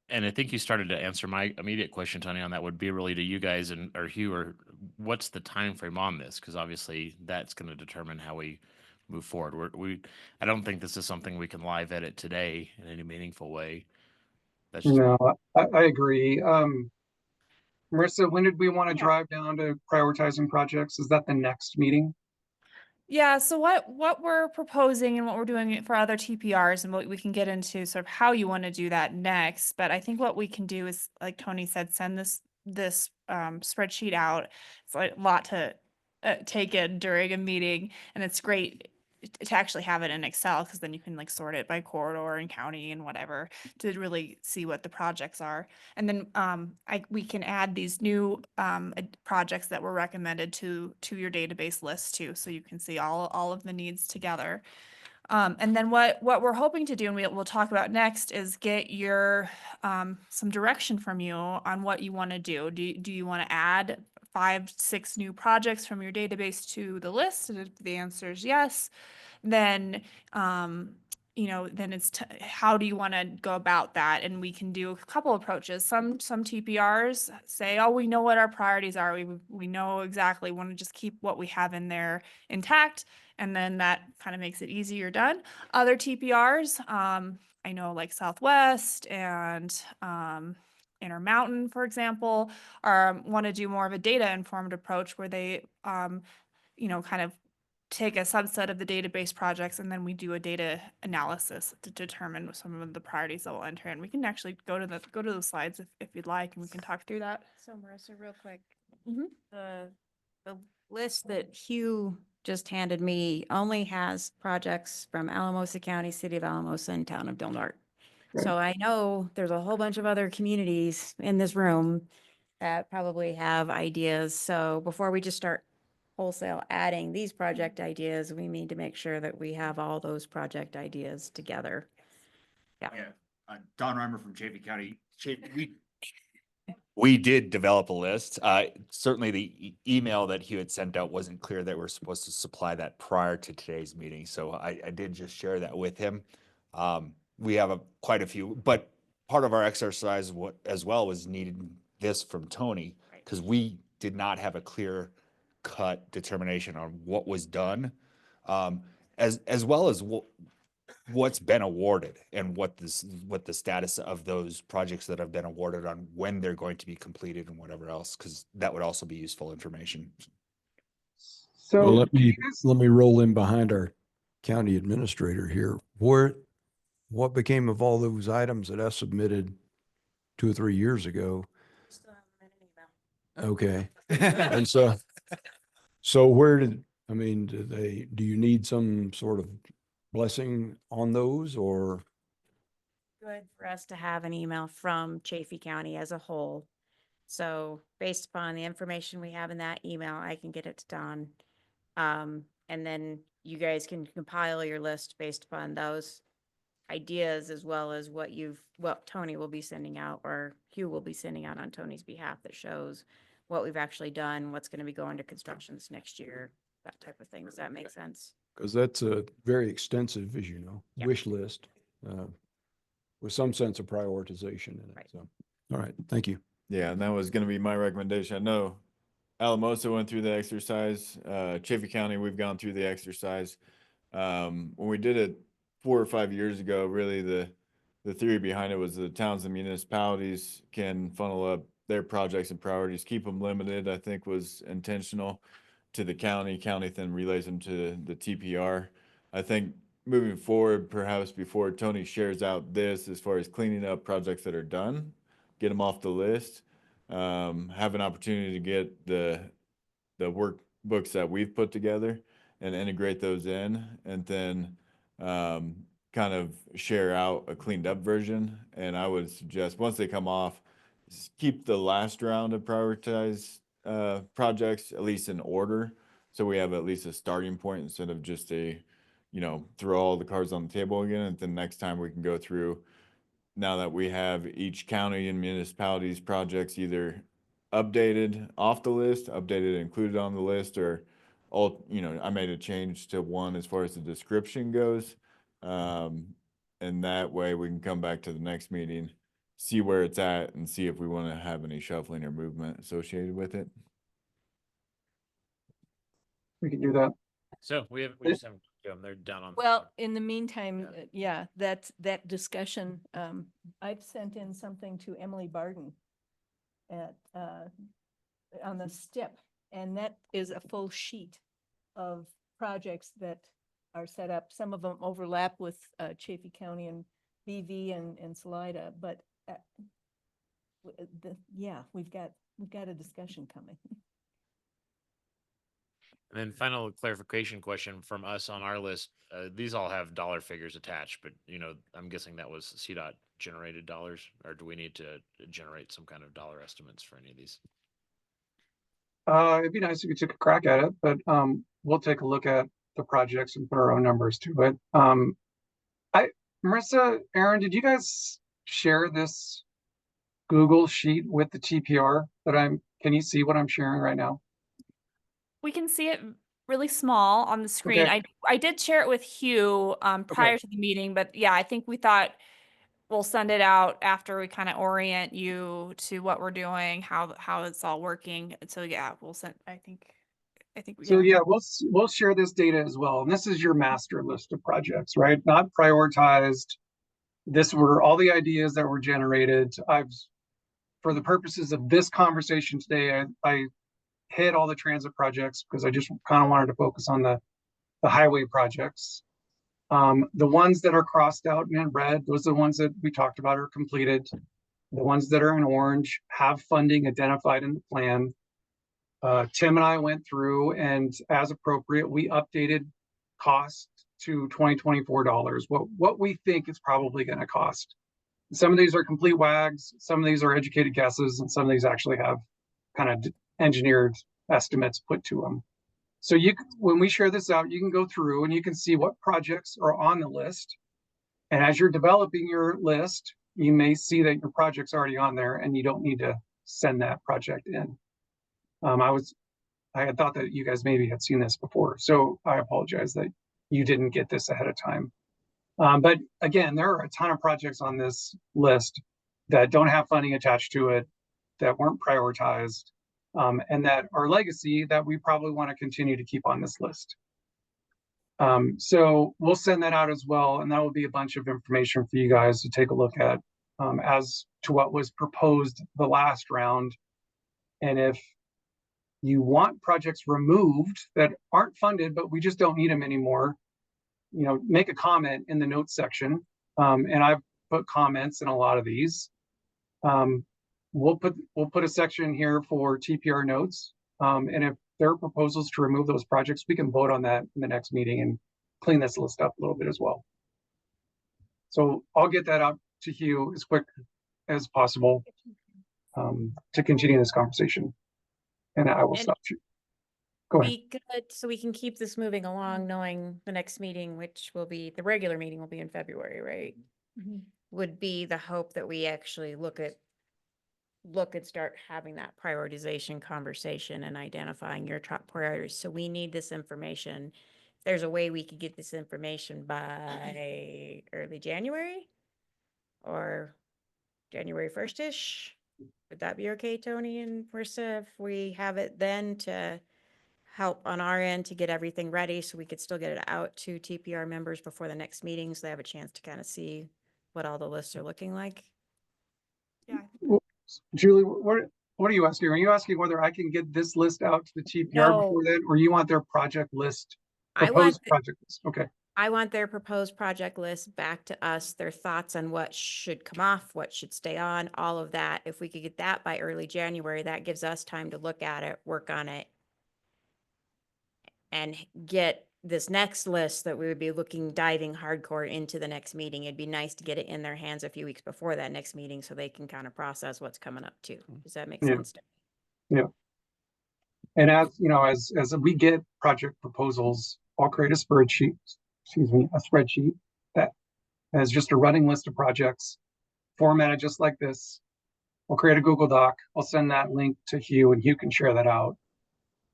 And I think you started to answer my immediate question, Tony, on that would be really to you guys or Hugh, or what's the time frame on this? Because obviously that's going to determine how we move forward. I don't think this is something we can live edit today in any meaningful way. That's just No, I agree. Marissa, when did we want to drive down to prioritizing projects? Is that the next meeting? Yeah, so what we're proposing and what we're doing for other TPRs, and what we can get into sort of how you want to do that next. But I think what we can do is, like Tony said, send this spreadsheet out. It's like a lot to take in during a meeting, and it's great to actually have it in Excel, because then you can like sort it by corridor and county and whatever to really see what the projects are. And then we can add these new projects that were recommended to your database list too, so you can see all of the needs together. And then what we're hoping to do, and we'll talk about next, is get your some direction from you on what you want to do. Do you want to add 5, 6 new projects from your database to the list? And if the answer is yes, then then it's how do you want to go about that? And we can do a couple approaches. Some TPRs say, oh, we know what our priorities are. We know exactly, want to just keep what we have in there intact, and then that kind of makes it easier done. Other TPRs, I know like Southwest and Intermountain, for example, want to do more of a data informed approach where they kind of take a subset of the database projects, and then we do a data analysis to determine some of the priorities that will enter in. We can actually go to the slides if you'd like, and we can talk through that. So Marissa, real quick, the list that Hugh just handed me only has projects from Alamosa County, City of Alamosa, and Town of Del Norte. So I know there's a whole bunch of other communities in this room that probably have ideas. So before we just start wholesale adding these project ideas, we need to make sure that we have all those project ideas together. Yeah. Don Reimer from Chaffey County. We did develop a list. Certainly the email that Hugh had sent out wasn't clear that we're supposed to supply that prior to today's meeting. So I did just share that with him. We have quite a few, but part of our exercise as well was needing this from Tony, because we did not have a clear cut determination on what was done, as well as what's been awarded and what the status of those projects that have been awarded on, when they're going to be completed and whatever else, because that would also be useful information. So Well, can you guys- let me roll in behind our county administrator here. What became of all those items that I submitted 2 or 3 years ago? Okay. And so do you need some sort of blessing on those or? Good for us to have an email from Chaffey County as a whole. So based upon the information we have in that email, I can get it to Don. And then you guys can compile your list based upon those ideas as well as what Tony will be sending out or Hugh will be sending out on Tony's behalf that shows what we've actually done, what's going to be going to constructions next year, that type of thing. Does that make sense? Because that's a very extensive, as you know, Yeah. wish list, with some sense of prioritization in it. Right. So, all right, thank you. Yeah, and that was gonna be my recommendation. I know Alamosa went through the exercise, Chaffey County, we've gone through the exercise. When we did it 4 or 5 years ago, really the theory behind it was the towns and municipalities can funnel up their projects and priorities, keep them limited, I think was intentional to the county. County then relays them to the TPR. I think moving forward, perhaps before Tony shares out this, as far as cleaning up projects that are done, get them off the list, have an opportunity to get the workbooks that we've put together and integrate those in, and then kind of share out a cleaned up version. And I would suggest once they come off, keep the last round of prioritized projects at least in order, so we have at least a starting point instead of just throw all the cards on the table again. And then next time we can go through, now that we have each county and municipalities projects either updated off the list, updated included on the list, or I made a change to one as far as the description goes. And that way we can come back to the next meeting, see where it's at, and see if we want to have any shuffling or movement associated with it. We can do that. So we just haven't, they're down on. Well, in the meantime, that discussion, I've sent in something to Emily Barden at, on the STIP, and that is a full sheet of projects that are set up. Some of them overlap with Chaffey County and BV and Salida, but we've got a discussion coming. And then final clarification question from us on our list. These all have dollar figures attached, but I'm guessing that was CDOT generated dollars, or do we need to generate some kind of dollar estimates for any of these? It'd be nice if you took a crack at it, but we'll take a look at the projects and put our own numbers to it. Marissa, Aaron, did you guys share this Google sheet with the TPR can you see what I'm sharing right now? We can see it really small on the screen. Okay. I did share it with Hugh prior to the meeting, but yeah, I think we thought we'll send it out after we kind of orient you to what we're doing, how it's all working. So yeah, we'll send, I think. So yeah, we'll share this data as well. And this is your master list of projects, right? Not prioritized. This were all the ideas that were generated. For the purposes of this conversation today, I hit all the transit projects because I just kind of wanted to focus on the highway projects. The ones that are crossed out in red, those are the ones that we talked about are completed. The ones that are in orange have funding identified in the plan. Tim and I went through, and as appropriate, we updated cost to $2024, what we think it's probably going to cost. Some of these are complete wags, some of these are educated guesses, and some of these actually have kind of engineered estimates put to them. So when we share this out, you can go through and you can see what projects are on the list. And as you're developing your list, you may see that your project's already on there and you don't need to send that project in. I had thought that you guys maybe had seen this before, so I apologize that you didn't get this ahead of time. But again, there are a ton of projects on this list that don't have funding attached to it, that weren't prioritized, and that are legacy that we probably want to continue to keep on this list. So we'll send that out as well, and that will be a bunch of information for you guys to take a look at as to what was proposed the last round. And if you want projects removed that aren't funded, but we just don't need them anymore, make a comment in the notes section. And I've put comments in a lot of these. We'll put a section here for TPR notes. And if there are proposals to remove those projects, we can vote on that in the next meeting and clean this list up a little bit as well. So I'll get that out to Hugh as quick as possible to continue this conversation. And I will And stop you. Go ahead. Be good, so we can keep this moving along, knowing the next meeting, which will be, the regular meeting will be in February, right? Would be the hope that we actually look and start having that prioritization conversation and identifying your top priorities. So we need this information. If there's a way we could get this information by early January or January 1st-ish, would that be okay, Tony and Marissa, if we have it then to help on our end to get everything ready so we could still get it out to TPR members before the next meeting so they have a chance to kind of see what all the lists are looking like? Yeah. Well, Julie, what are you asking? Are you asking whether I can get this list out to the TPR No. before then, or you want their project list, I want proposed project list? Okay. I want their proposed project list back to us, their thoughts on what should come off, what should stay on, all of that. If we could get that by early January, that gives us time to look at it, work on it, and get this next list that we would be diving hardcore into the next meeting. It'd be nice to get it in their hands a few weeks before that next meeting so they can kind of process what's coming up too. Does that make Yeah. sense? Yeah. And as we get project proposals, I'll create a spreadsheet that has just a running list of projects formatted just like this. I'll create a Google Doc. I'll send that link to Hugh and Hugh can share that out.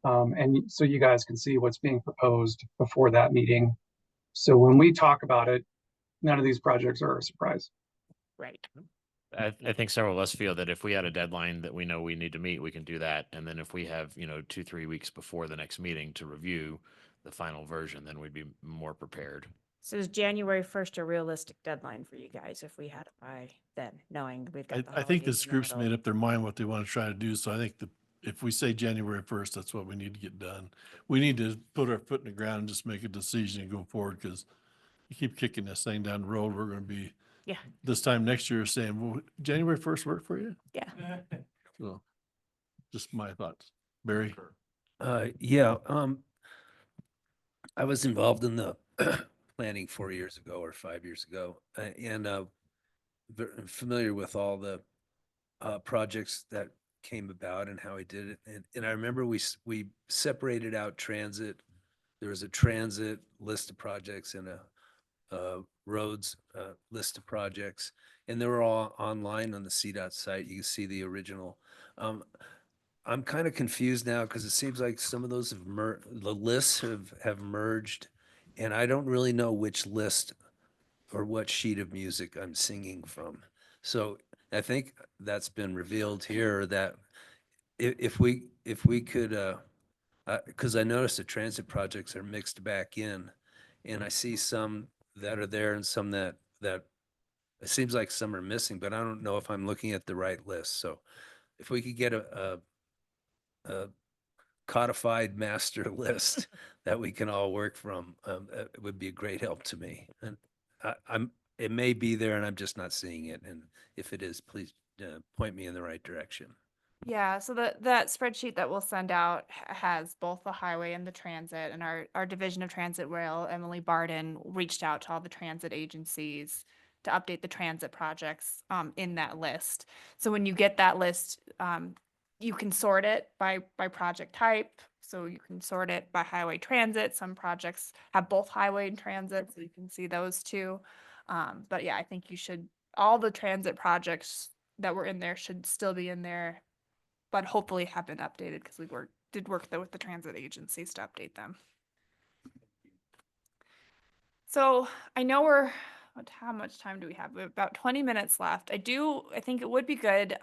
And so you guys can see what's being proposed before that meeting. So when we talk about it, none of these projects are a surprise. Right. I think several of us feel that if we had a deadline that we know we need to meet, we can do that. And then if we have, 2-3 weeks before the next meeting to review the final version, then we'd be more prepared. So is January 1st a realistic deadline for you guys if we had it by then, knowing we've got the I think holidays this in the group's middle? made up their mind what they want to try to do. So I think if we say January 1st, that's what we need to get done. We need to put our foot in the ground and just make a decision and go forward, because you keep kicking this thing down the road. We're going to be this time next year saying, well, January 1st work for you? Yeah. So just my thoughts. Barry? Yeah, I was involved in the planning 4 years ago or 5 years ago, and familiar with all the projects that came about and how he did it. And I remember we separated out transit. There was a transit list of projects and a roads list of projects, and they were all online on the CDOT site. You can see the original. I'm kind of confused now because it seems like some of those the lists have merged, and I don't really know which list or what sheet of music I'm singing from. So I think that's been revealed here, that if we could, because I noticed the transit projects are mixed back in, and I see some that are there and some that it seems like some are missing, but I don't know if I'm looking at the right list. So if we could get a codified master list that we can all work from, it would be a great help to me. And it may be there and I'm just not seeing it. And if it is, please point me in the right direction. Yeah, so that spreadsheet that we'll send out has both the highway and the transit, and our division of transit rail, Emily Barden, reached out to all the transit agencies to update the transit projects in that list. So when you get that list, you can sort it by project type. So you can sort it by highway transit. Some projects have both highway and transit, so you can see those too. But yeah, I think all the transit projects that were in there should still be in there, but hopefully have been updated because we did work though with the transit agencies to update them. So I know how much time do we have? We have about 20 minutes left. I think it would be good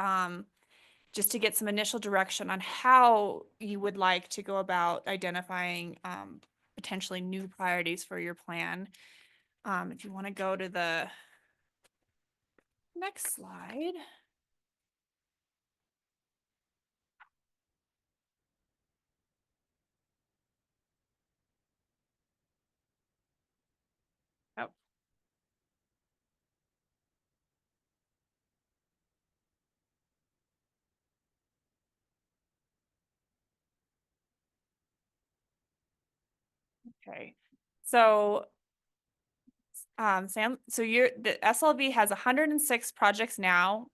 just to get some initial direction on how you would like to go about identifying potentially new priorities for your plan. If you want to go to the next slide. Okay, so Sam, so the SLV has 106 projects now,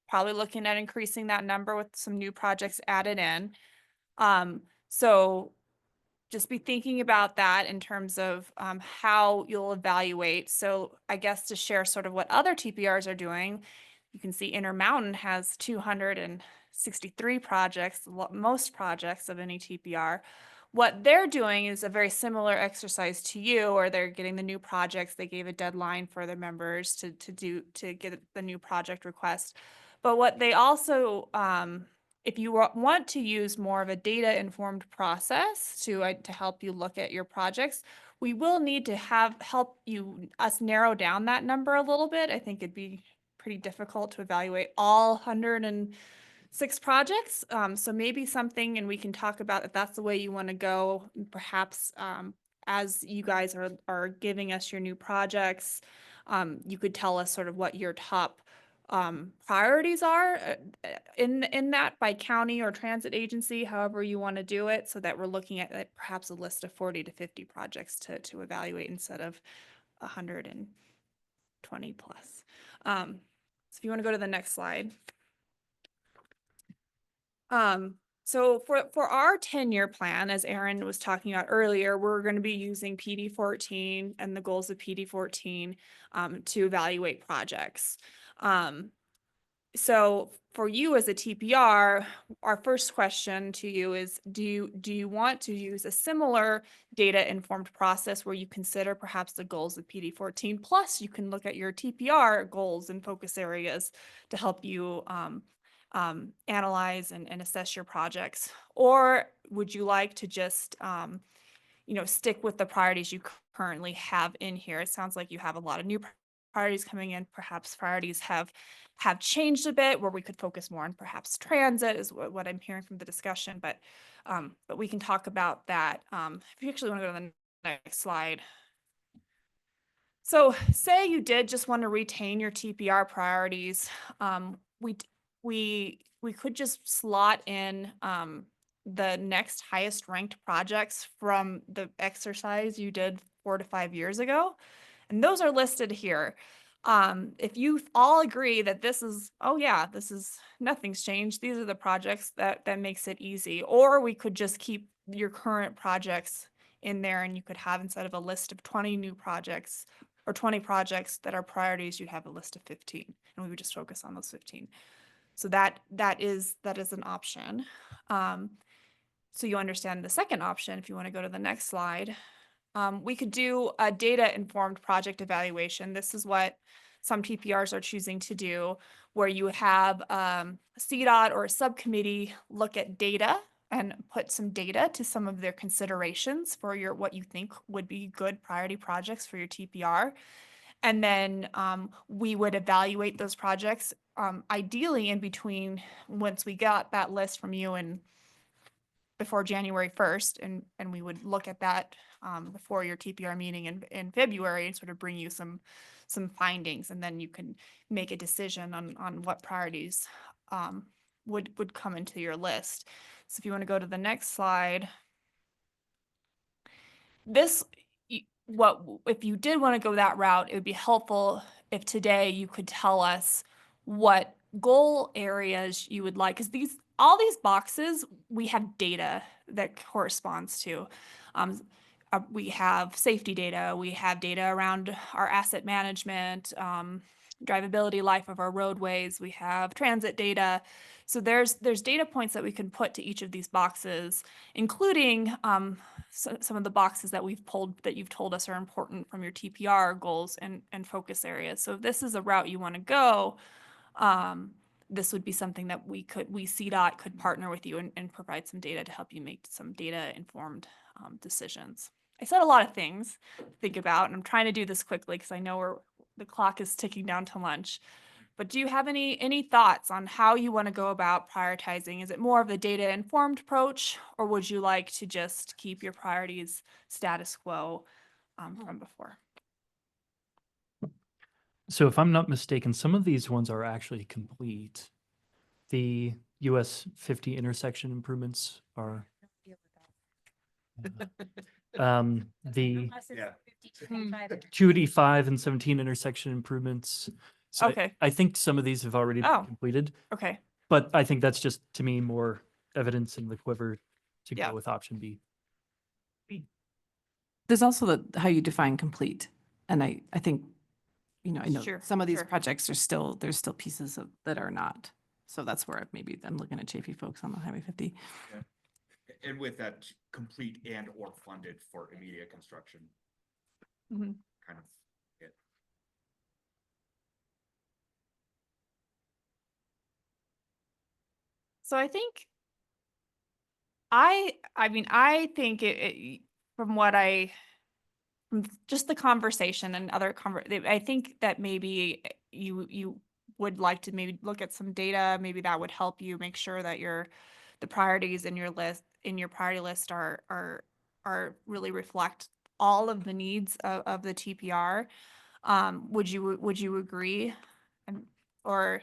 probably looking at increasing that number with some new projects added in. So just be thinking about that in terms of how you'll evaluate. So I guess to share sort of what other TPRs are doing, you can see Intermountain has 263 projects, most projects of any TPR. What they're doing is a very similar exercise to you, or they're getting the new projects. They gave a deadline for their members to get the new project request. But what they also, if you want to use more of a data-informed process to help you look at your projects, we will need to help us narrow down that number a little bit. I think it'd be pretty difficult to evaluate all 106 projects. So maybe something, and we can talk about if that's the way you want to go, perhaps as you guys are giving us your new projects, you could tell us sort of what your top priorities are in that by county or transit agency, however you want to do it, so that we're looking at perhaps a list of 40 to 50 projects to evaluate instead of 120 plus. So if you want to go to the next slide. So for our 10-year plan, as Aaron was talking about earlier, we're going to be using PD14 and the goals of PD14 to evaluate projects. So for you as a TPR, our first question to you is, do you want to use a similar data-informed process where you consider perhaps the goals of PD14, plus you can look at your TPR goals and focus areas to help you analyze and assess your projects? Or would you like to just stick with the priorities you currently have in here? It sounds like you have a lot of new priorities coming in. Perhaps priorities have changed a bit, where we could focus more on perhaps transit is what I'm hearing from the discussion, but we can talk about that. If you actually want to go to the next slide. So say you did just want to retain your TPR priorities, we could just slot in the next highest ranked projects from the exercise you did 4 to 5 years ago. And those are listed here. If you all agree that this is, oh yeah, nothing's changed, these are the projects, that makes it easy. Or we could just keep your current projects in there, and you could have, instead of a list of 20 new projects or 20 projects that are priorities, you'd have a list of 15, and we would just focus on those 15. So that is an option. So you understand the second option. If you want to go to the next slide, we could do a data-informed project evaluation. This is what some TPRs are choosing to do, where you have CDOT or a subcommittee look at data and put some data to some of their considerations for what you think would be good priority projects for your TPR. And then we would evaluate those projects, ideally in between, once we got that list from you and before January 1st, and we would look at that before your TPR meeting in February and sort of bring you some findings, and then you can make a decision on what priorities would come into your list. So if you want to go to the next slide, if you did want to go that route, it would be helpful if today you could tell us what goal areas you would like, because all these boxes we have data that corresponds to. We have safety data, we have data around our asset management, drivability life of our roadways, we have transit data. So there's data points that we can put to each of these boxes, including some of the boxes that you've told us are important from your TPR goals and focus areas. So if this is a route you want to go, this would be something that we CDOT could partner with you and provide some data to help you make some data-informed decisions. I said a lot of things to think about, and I'm trying to do this quickly because I know the clock is ticking down to lunch. But do you have any thoughts on how you want to go about prioritizing? Is it more of the data-informed approach, or would you like to just keep your priorities status quo from before? So if I'm not mistaken, some of these ones are actually complete. The US 50 intersection improvements are. The Yeah. 285 and 17 intersection improvements. So Okay. I think some of these have already been Oh. completed, Okay. but I think that's just, to me, more evidence in the quiver to Yeah. go with option B. There's also how you define complete. And I think, I know Sure, some of these sure. projects there's still pieces that are not. So that's where I'm looking at Chafee folks on the Highway 50. Yeah. And with that, complete and or funded for immediate construction, Mhm. kind of it. So I think I think from what from just the conversation and other I think that maybe you would like to maybe look at some data, maybe that would help you make sure that the priorities in your priority list are really reflect all of the needs of the TPR. Would you agree? And, or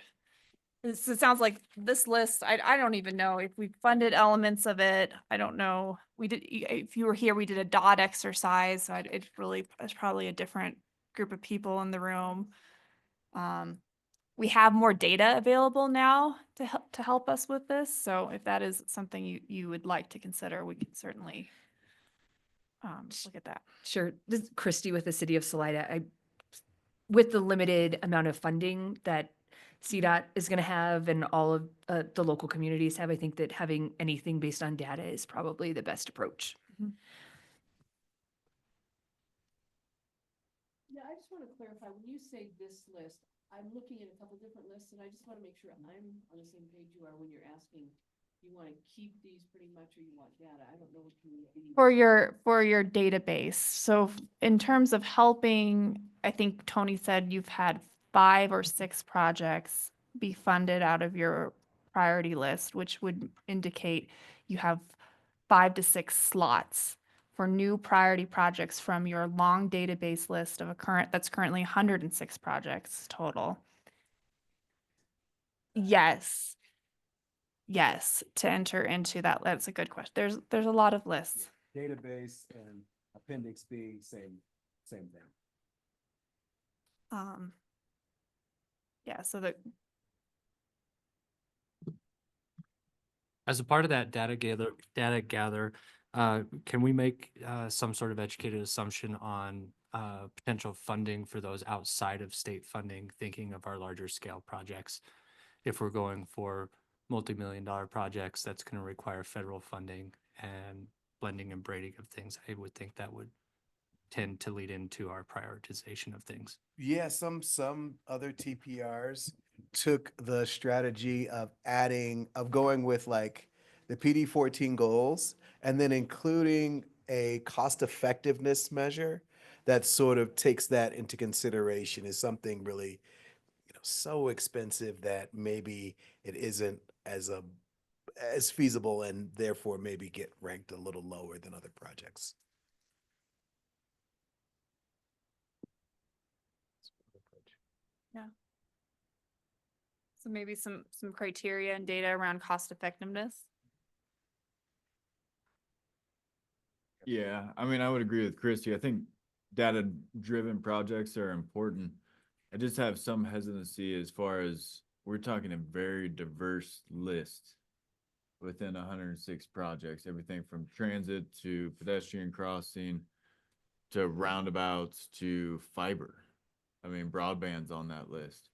it sounds like this list, I don't even know if we funded elements of it. I don't know. We did, if you were here, we did a dot exercise. So it's probably a different group of people in the room. We have more data available now to help us with this. So if that is something you would like to consider, we can certainly look at that. Sure. This is Christy with the City of Salida. With the limited amount of funding that CDOT is going to have and all of the local communities have, I think that having anything based on data is probably the best approach. Yeah, I just want to clarify, when you say this list, I'm looking at a couple different lists and I just want to make sure I'm on the same page you are when you're asking, you want to keep these pretty much or you want data? I don't know what you mean. For your database. So in terms of helping, I think Tony said you've had 5 or 6 projects be funded out of your priority list, which would indicate you have 5 to 6 slots for new priority projects from your long database list of that's currently 106 projects total. Yes. Yes, to enter into that. That's a good question. There's a lot of lists. Database and appendix B, same thing. Yeah, so that As a part of that data gather, can we make some sort of educated assumption on potential funding for those outside of state funding, thinking of our larger scale projects? If we're going for multi-million-dollar projects, that's going to require federal funding and blending and braiding of things. I would think that would tend to lead into our prioritization of things. Yeah, some other TPRs took the strategy of going with like the PD-14 goals and then including a cost effectiveness measure that sort of takes that into consideration. Is something really, so expensive that maybe it isn't as feasible and therefore maybe get ranked a little lower than other projects. Yeah. So maybe some criteria and data around cost effectiveness. Yeah, I mean, I would agree with Christy. I think data-driven projects are important. I just have some hesitancy as far as we're talking a very diverse list within 106 projects, everything from transit to pedestrian crossing to roundabouts to fiber. I mean, broadband's on that list.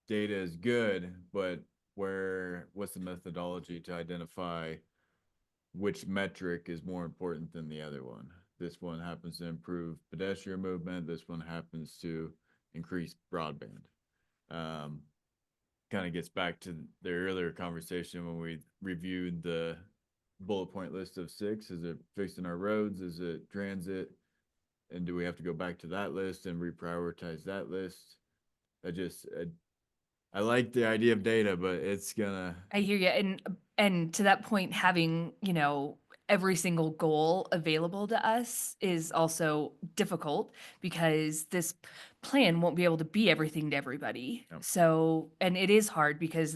Data is good, but what's the methodology to identify which metric is more important than the other one? This one happens to improve pedestrian movement. This one happens to increase broadband. Kind of gets back to the earlier conversation when we reviewed the bullet point list of 6. Is it fixing our roads? Is it transit? And do we have to go back to that list and reprioritize that list? I like the idea of data, but it's gonna. I hear you. And to that point, having, every single goal available to us is also difficult because this plan won't be able to be everything to everybody. Yep. So, and it is hard because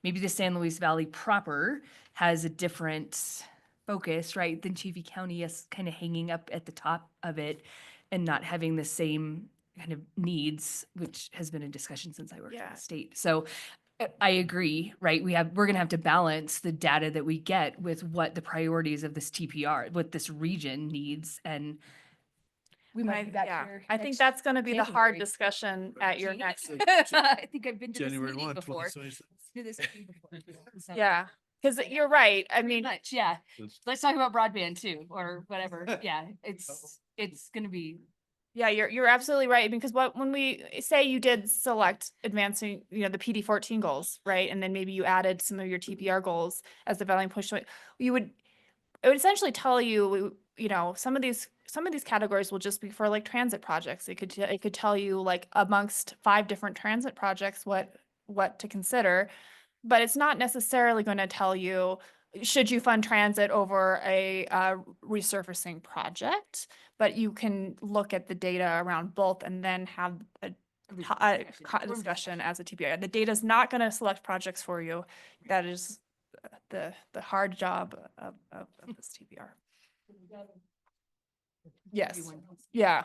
maybe the San Luis Valley proper has a different focus, right, than Chaffey County is kind of hanging up at the top of it and not having the same kind of needs, which has been a discussion since I worked in Yeah. the state. So I agree, right? We're gonna have to balance the data that we get with what the priorities of this TPR, what this region needs, and we might be back here. I think next that's gonna be the hard January. discussion at your next. I think I've been to this January meeting 1, before. 2026. To this meeting before. So- Yeah, because you're right. I mean, Much, yeah. Let's talk about broadband too, or whatever. Yeah, it's gonna be. yeah, you're absolutely right. Because when we say you did select advancing, the PD 14 goals, right? And then maybe you added some of your TPR goals as the valuing push, it would essentially tell you, some of these categories will just be for like transit projects. It could tell you like amongst 5 different transit projects what to consider, but it's not necessarily going to tell you should you fund transit over a resurfacing project, but you can look at the data around both and then have a discussion as a TPR. The data is not going to select projects for you. That is the hard job of this TPR. Yes. Yeah.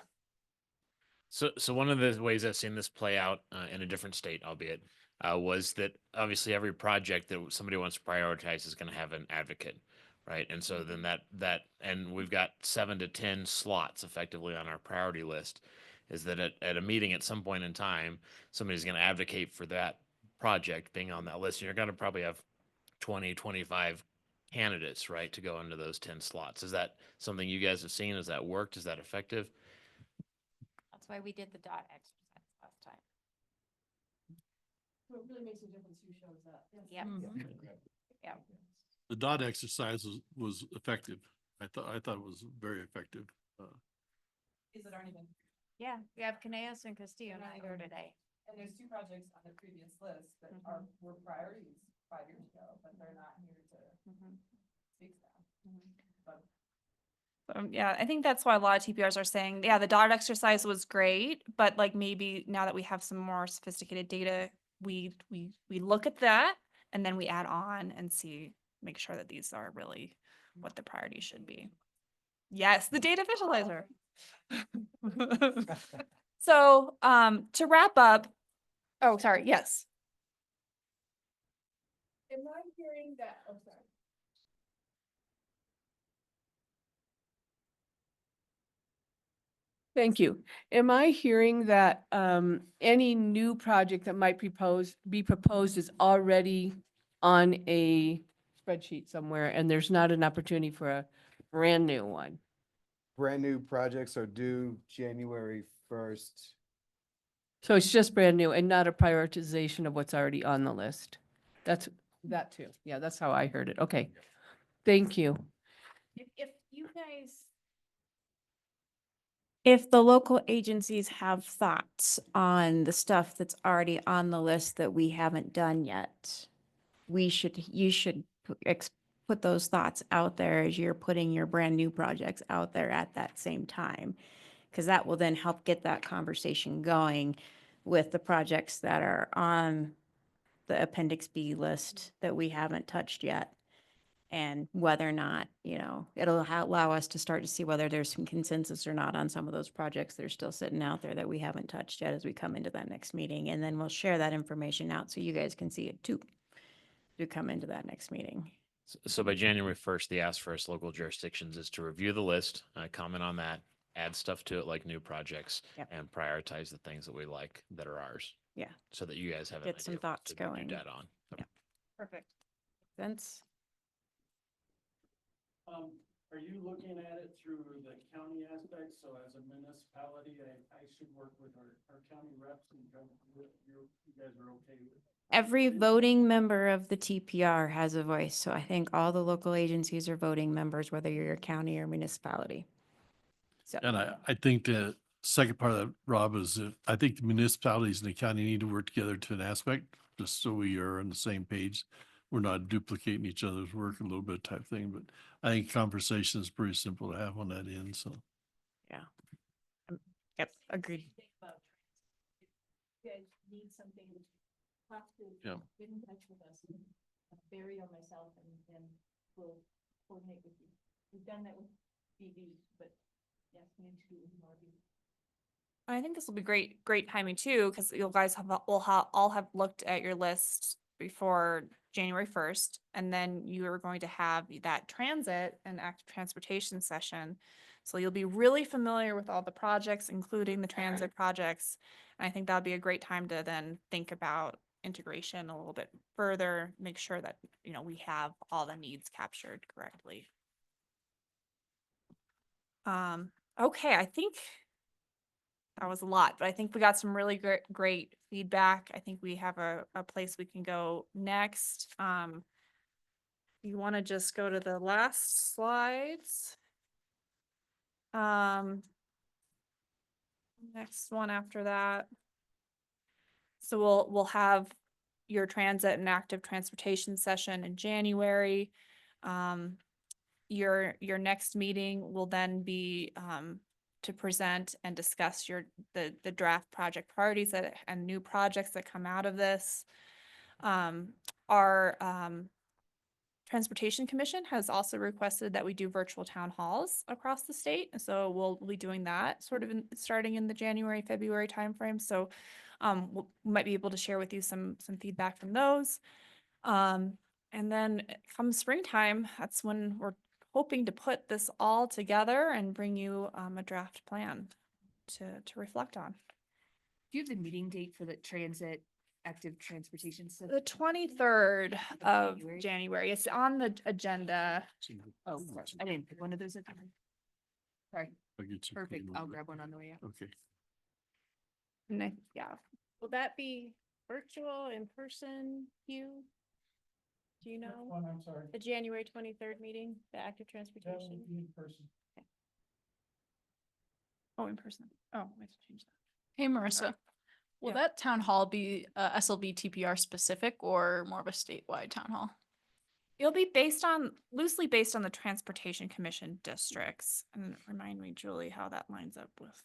So one of the ways I've seen this play out in a different state, albeit, was that obviously every project that somebody wants to prioritize is going to have an advocate, right? And so then and we've got 7 to 10 slots effectively on our priority list. Is that at a meeting at some point in time, somebody's going to advocate for that project being on that list, and you're going to probably have 20, 25 candidates, right, to go into those 10 slots. Is that something you guys have seen? Has that worked? Is that effective? That's why we did the dot exercise last time. So it really makes a difference who shows up. Yep. Yeah. The dot exercise was effective. I thought it was very effective. Is it already been? Yeah, we have Caneas and Castillo not here today. And there's 2 projects on the previous list that were priorities 5 years ago, but they're not here to speak to them. Yeah, I think that's why a lot of TPRs are saying, yeah, the dot exercise was great, but like maybe now that we have some more sophisticated data, we look at that and then we add on and make sure that these are really what the priority should be. Yes, the data visualizer. So, to wrap up, oh, sorry, yes. Am I hearing that, oh, sorry. Thank you. Am I hearing that any new project that might be proposed is already on a spreadsheet somewhere and there's not an opportunity for a brand new one? Brand new projects are due January 1st. So it's just brand new and not a prioritization of what's already on the list? That's that too. Yeah, that's how I heard it. Okay. Thank you. If you guys. If the local agencies have thoughts on the stuff that's already on the list that we haven't done yet, you should put those thoughts out there as you're putting your brand new projects out there at that same time. Because that will then help get that conversation going with the projects that are on the Appendix B list that we haven't touched yet. And whether or not, it'll allow us to start to see whether there's some consensus or not on some of those projects that are still sitting out there that we haven't touched yet as we come into that next meeting. And then we'll share that information out so you guys can see it too, to come into that next meeting. So by January 1st, the ask for us local jurisdictions is to review the list, comment on that, add stuff to it like new projects, Yep. and prioritize the things that we like that are ours. Yeah. So that you guys have an Get some idea thoughts to do going. that on. Yeah. Perfect. Sense? Are you looking at it through the county aspect? So as a municipality, I should work with our county reps and you guys are okay with it? Every voting member of the TPR has a voice. So I think all the local agencies are voting members, whether you're a county or municipality. So. And I think the second part of that, Rob, is that I think the municipalities and the county need to work together to an aspect, just so we are on the same page. We're not duplicating each other's work a little bit type thing, but I think conversation is pretty simple to have on that end, so. Yeah. Yep, agreed. You guys need something, have to Yeah. get in touch with us, Barry or myself, and we'll coordinate with you. We've done that with BB, but yes, we need to do it with RB. I think this will be great timing too, because you guys all have looked at your list before January 1st, and then you are going to have that transit and active transportation session. So you'll be really familiar with all the projects, including the transit projects. And I think that'll be a great time to then think about integration a little bit further, make sure that, we have all the needs captured correctly. Okay, I think that was a lot, but I think we got some really great feedback. I think we have a place we can go next. You want to just go to the last slides? Next one after that. So we'll have your transit and active transportation session in January. Your next meeting will then be to present and discuss the draft project priorities and new projects that come out of this. Our Transportation Commission has also requested that we do virtual town halls across the state. And so we'll be doing that sort of starting in the January, February timeframe. So we might be able to share with you some feedback from those. And then come springtime, that's when we're hoping to put this all together and bring you a draft plan to reflect on. Do you have the meeting date for the transit active transportation stuff? The 23rd of January. It's on the agenda. Oh, I didn't pick one of those. Sorry. I'll get you Perfect. one I'll of grab one on the way out. Okay. Yeah. Will that be virtual, in person, Hugh? Do you know? I'm sorry. The January 23rd meeting, the active That transportation? would be in person. Oh, in person. Oh, I have to change that. Hey, Marissa, will Yeah. that town hall be SLV TPR specific or more of a statewide town hall? It'll be loosely based on the Transportation Commission districts. And remind me, Julie, how that lines up with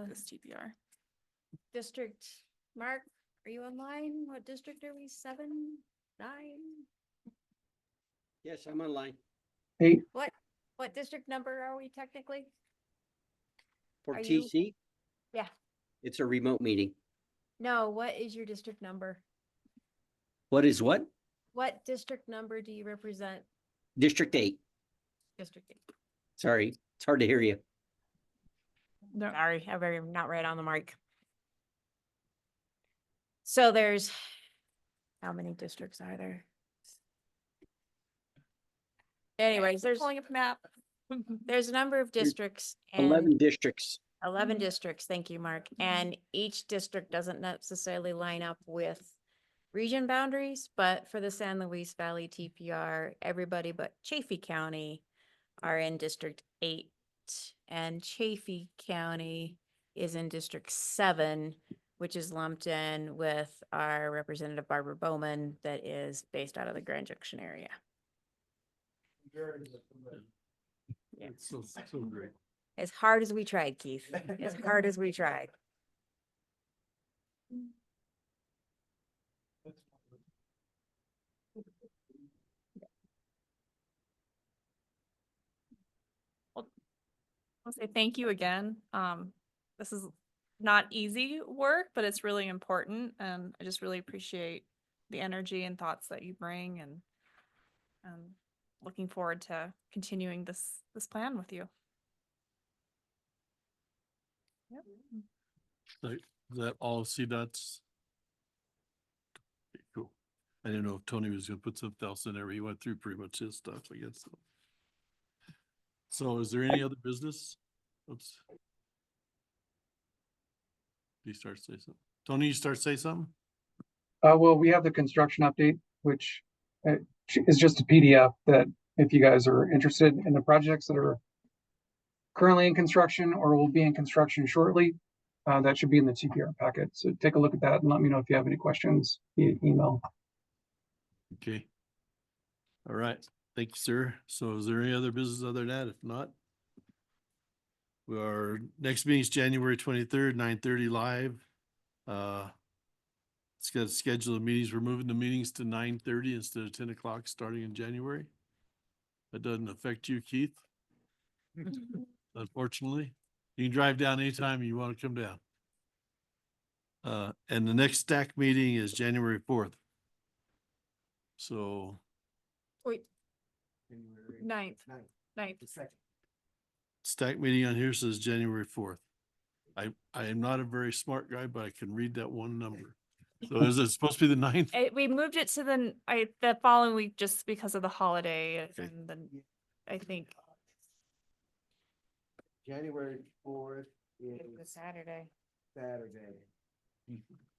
this TPR. District, Mark, are you online? What district are we? 7, 9? Yes, I'm online. Hey, What district number are we technically? For Are you- TC, Yeah. it's a remote meeting. No, what is your district number? What is what? What district number do you represent? District 8. District 8. Sorry, it's hard to hear you. No. Sorry, I'm not right on the mic. So there's, how many districts are there? Anyways, there's Pulling up a map. there's a number of districts 11 and districts. 11 districts. Thank you, Mark. And each district doesn't necessarily line up with region boundaries, but for the San Luis Valley TPR, everybody but Chaffee County are in District 8, and Chaffee County is in District 7, which is lumped in with our Representative Barbara Bowman that is based out of the Grand Junction area. Yeah. It's so great. As hard as we tried, Keith, as hard as we tried. I'll say thank you again. This is not easy work, but it's really important, and I just really appreciate the energy and thoughts that you bring, and looking forward to continuing this plan with you. Yep. Is that all CDOT's? Okay, cool. I didn't know if Tony was gonna put something else in there. He went through pretty much his stuff, I guess. So is there any other business? Oops. You start to say something. Tony, you start to say something? well, we have the construction update, which is just a PDF that if you guys are interested in the projects that are currently in construction or will be in construction shortly, that should be in the TPR packet. So take a look at that and let me know if you have any questions via email. Okay. All right. Thank you, sir. So is there any other business other than that? If not, our next meeting is January 23rd, 9:30 live. It's got a schedule of meetings. We're moving the meetings to 9:30 instead of 10 o'clock starting in January. That doesn't affect you, Keith. Unfortunately, you can drive down anytime you want to come down. And the next stack meeting is January 4th. So Wait, ninth. stack meeting on here says January 4th. I am not a very smart guy, but I can read that one number. So is it supposed to be the 9th? We moved it to the following week just because of the holiday and then I think January 4th The is Saturday. Saturday.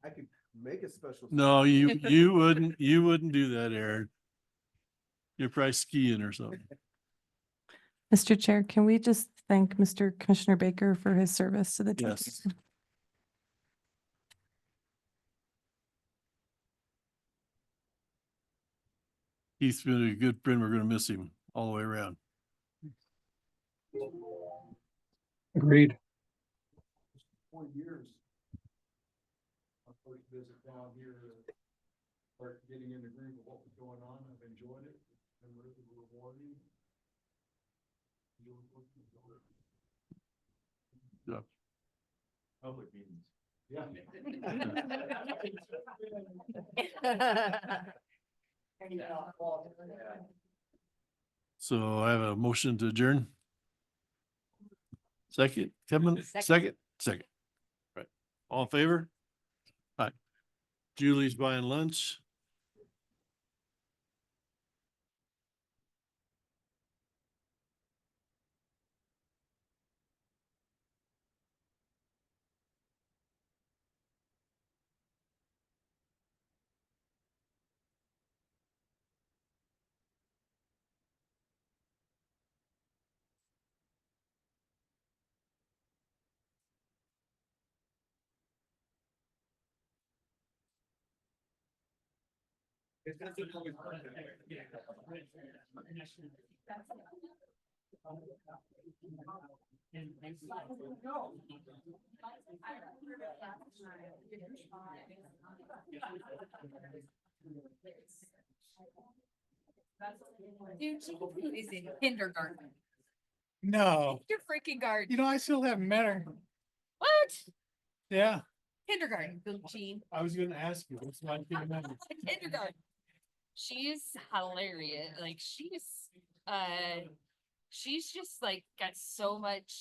I could make a special. No, you wouldn't do that, Aaron. You're probably skiing or something. Mr. Chair, can we just thank Mr. Commissioner Baker for his service to the town? Yes. He's been a good friend. We're gonna miss him all the way around. Agreed. 4 years. My first visit down here, start getting in the groove of what was going on. I've enjoyed it. It's been really rewarding. Yeah. Public meetings. Yeah. So I have a motion to adjourn. Second, Kevin, second. Right. All in favor? All right. Julie's buying lunch. Dude, she is in kindergarten. No, You're freaking garden. you know, I still haven't met her. What? Yeah, Kindergarten, Bill Jean. I was gonna ask you. That's why I can't remember. Kindergarten. She's hilarious. Like she's just like got so much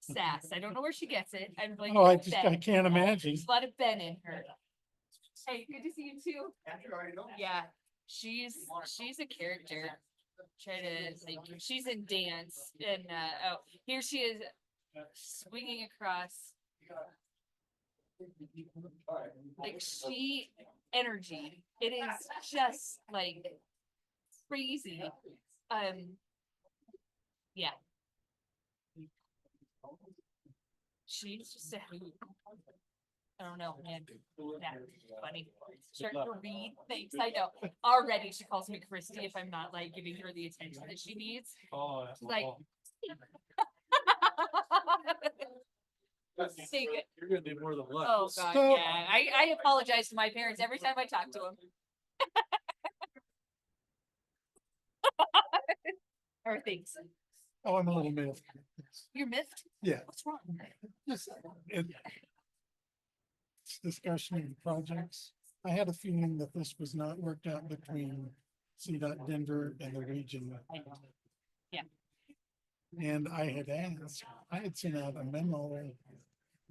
sass. I don't know where she gets it. I'm like, Oh, I Ben. can't imagine. There's a lot of Ben in her. Hey, good to see you too. Yeah, she's a character. Try to like she's in dance and oh here she is swinging across. Like she energy. It is just like crazy. Yeah. She's just a hoot. I don't know, man. That's funny. Starting to read things. I know. Already she calls me Christy if I'm not like giving her the attention that she needs. She's like sing it. You're gonna do more than one. Oh god, yeah. I apologize to my parents every time I talk to them. Or things. Oh, I'm a little miffed. You're miffed? Yeah. What's wrong? Just discussion of the projects. I had a feeling that this was not worked out between CDOT Denver and the region. Yeah. And I had sent out a memo.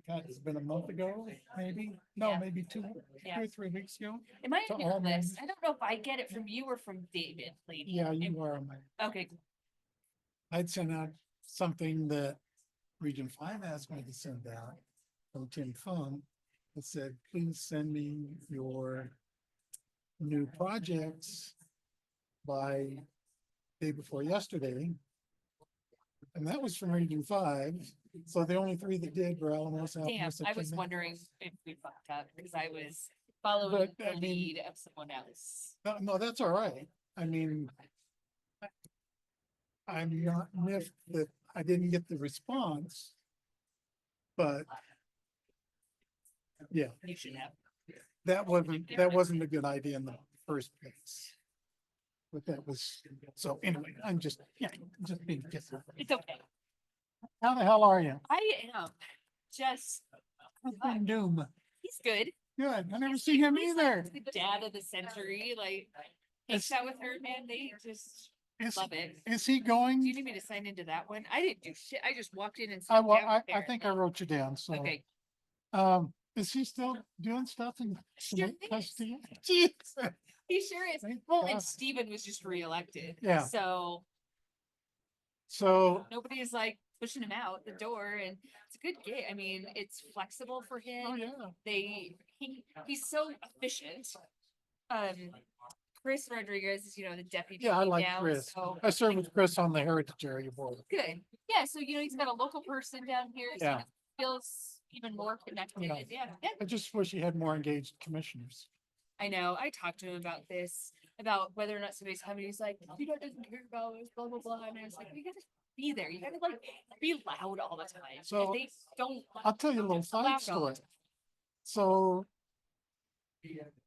God, it's been a month ago, maybe? No, Yeah. maybe two Yeah. or 3 weeks ago. Am I To on your all list? members. I don't know if I get it from you or from David, lady. Yeah, you are. Okay. I'd sent out something that Region 5 asked me to send out from Tim Fung. That said, please send me your new projects by day before yesterday. And that was from Region 5. So the only 3 that did were Alamos. Damn, I was wondering if we fucked up because I was following But, I the mean- lead of someone else. No, that's all right. I mean, I'm not miffed that I didn't get the response. But yeah, You should have. that wasn't a good idea in the first place. But that was, so anyway, I'm just being different. It's okay. How the hell are you? I am just, Been Doom. he's good. Good. I never see him He's either. like the dad of the century, like, Is- hangs out with her, man, they just Is, love it. is he Do going? you need me to sign into that one? I didn't do shit. I just walked in and I, sat well, down. I think I wrote you down, so. Okay. Is he still doing stuff in? Sure is. custody? Jeez. He sure is. Thank Well, God. and Steven was just reelected. Yeah. So So, nobody's like pushing him out the door, and it's a good gig. I mean, it's flexible for him. oh yeah, He's so efficient. Chris Rodriguez is, the deputy. yeah, I like now, Chris. So I served with Chris on the Heritage Area Board. good. Yeah. So, he's got a local person down here. So Yeah. he feels even more connected. Yeah. Yeah. I just wish he had more engaged commissioners. I know. I talked to him about this, about whether or not somebody's coming. He's like, doesn't care about us, blah, blah, blah. And I was like, you gotta be there. You gotta be loud all the time. So, And they don't. I'll tell you a little side loud all story. the time. So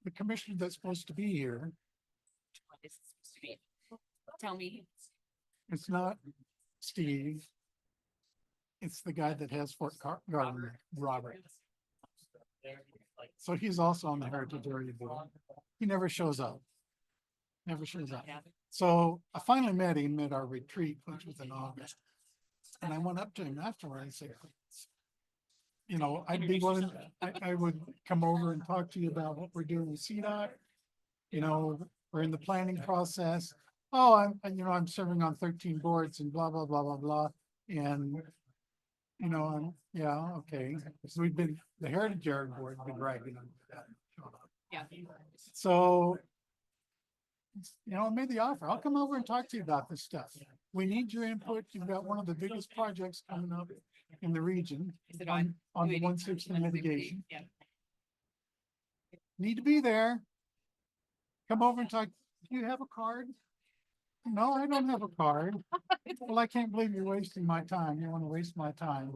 the commissioner that's supposed to be here, What is it supposed to be? Tell me. it's not Steve. It's the guy that has Fort Gardner, Robert. So he's also on the Heritage Area Board. He never shows up. Never shows up. So I finally met him at our retreat, which was in August. And I went up to him afterward and said, I'd be willing, I would come over and talk to you about what we're doing with CDOT. We're in the planning process. Oh, I'm serving on 13 boards and blah, blah, blah, blah, blah. And, yeah, okay. So the Heritage Area Board has been dragging on that. Yeah. So, I made the offer. I'll come over and talk to you about this stuff. We need your input. You've got one of the biggest projects coming up in the region Is it on on? the 160 mitigation. Yeah. Need to be there. Come over and talk. Do you have a card? No, I don't have a card. Well, I can't believe you're wasting my time. You want to waste my time.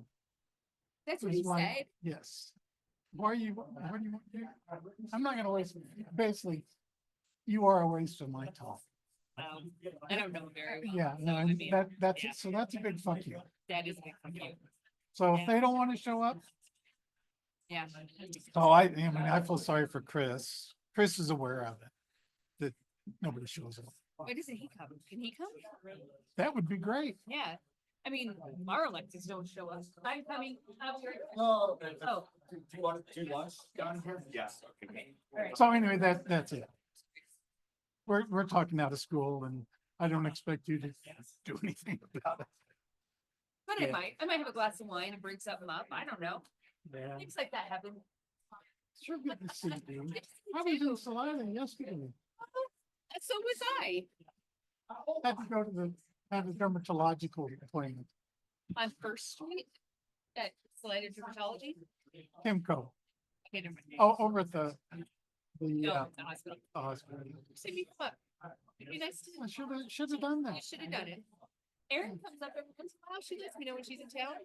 That's what This he is why- said. Yes. What do you I'm not gonna waste, basically, you are a waste of my time. I don't know very well. Yeah, no, so, I and mean, that's yeah. it. So that's a big fuck you. That is a big fuck you. So if they don't want to show up, Yeah. so I feel sorry for Chris. Chris is aware of it, that nobody shows up. Why doesn't he come? Can he come? That would be great. Yeah. I mean, our electeds don't show us. I'm coming. I'll be right back. No. Oh. Do you want lunch down here? Yes. Okay. All right. So anyway, that's it. We're talking out of school and I don't expect you to do anything about it. But Yeah. I might have a glass of wine and bring something up. I don't know. Yeah. Things like that happen. Sure good to see you. Good to see I you was in too. Salida yesterday. So was I. Had to go to have a dermatological appointment. On First Street at Salida Dermatology. Kimco. Okay, never mind. Oh, over at the No, the hospital. hospital. See me come up. It'd be nice to. I should have done You that. should have done it. Erin comes up every once in a while. She lets me know when she's in town.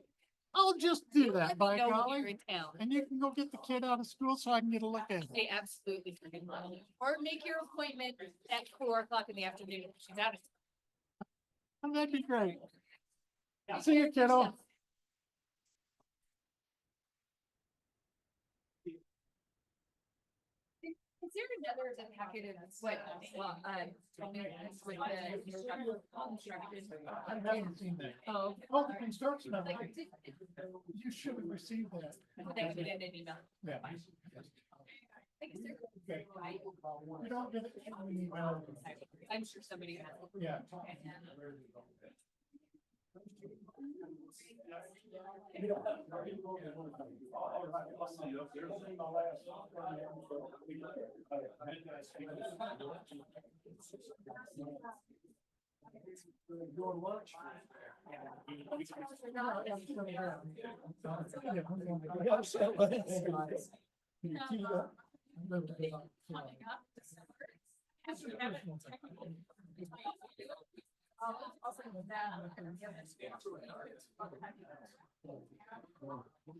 I'll just do You that, let me by know when you're golly. in town. And you can go get the kid out of school so I can get a look at it. They absolutely freaking love you. Or make your appointment at 4 o'clock in the afternoon. She's out of. Oh, that'd be great. See you, kiddo. Is there another packet of what, with I haven't seen that. Oh. Oh, the construction of it. Like, You should have received that. they put in an email. Yeah. Like, is there- Okay. You don't get it in an email. I'm sure somebody has. Yeah.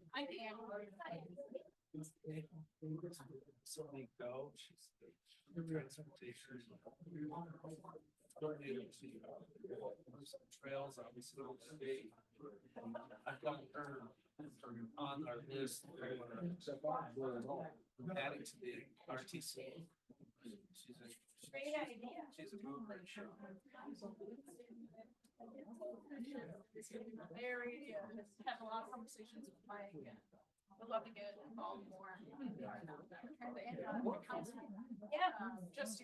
I'm Trails, obviously, I've got her on our list. We're adding to the RTC. Great idea. She's a mover and shaker. Very, have a lot of conversations with Mike. Would love to get involved more. Yeah. Just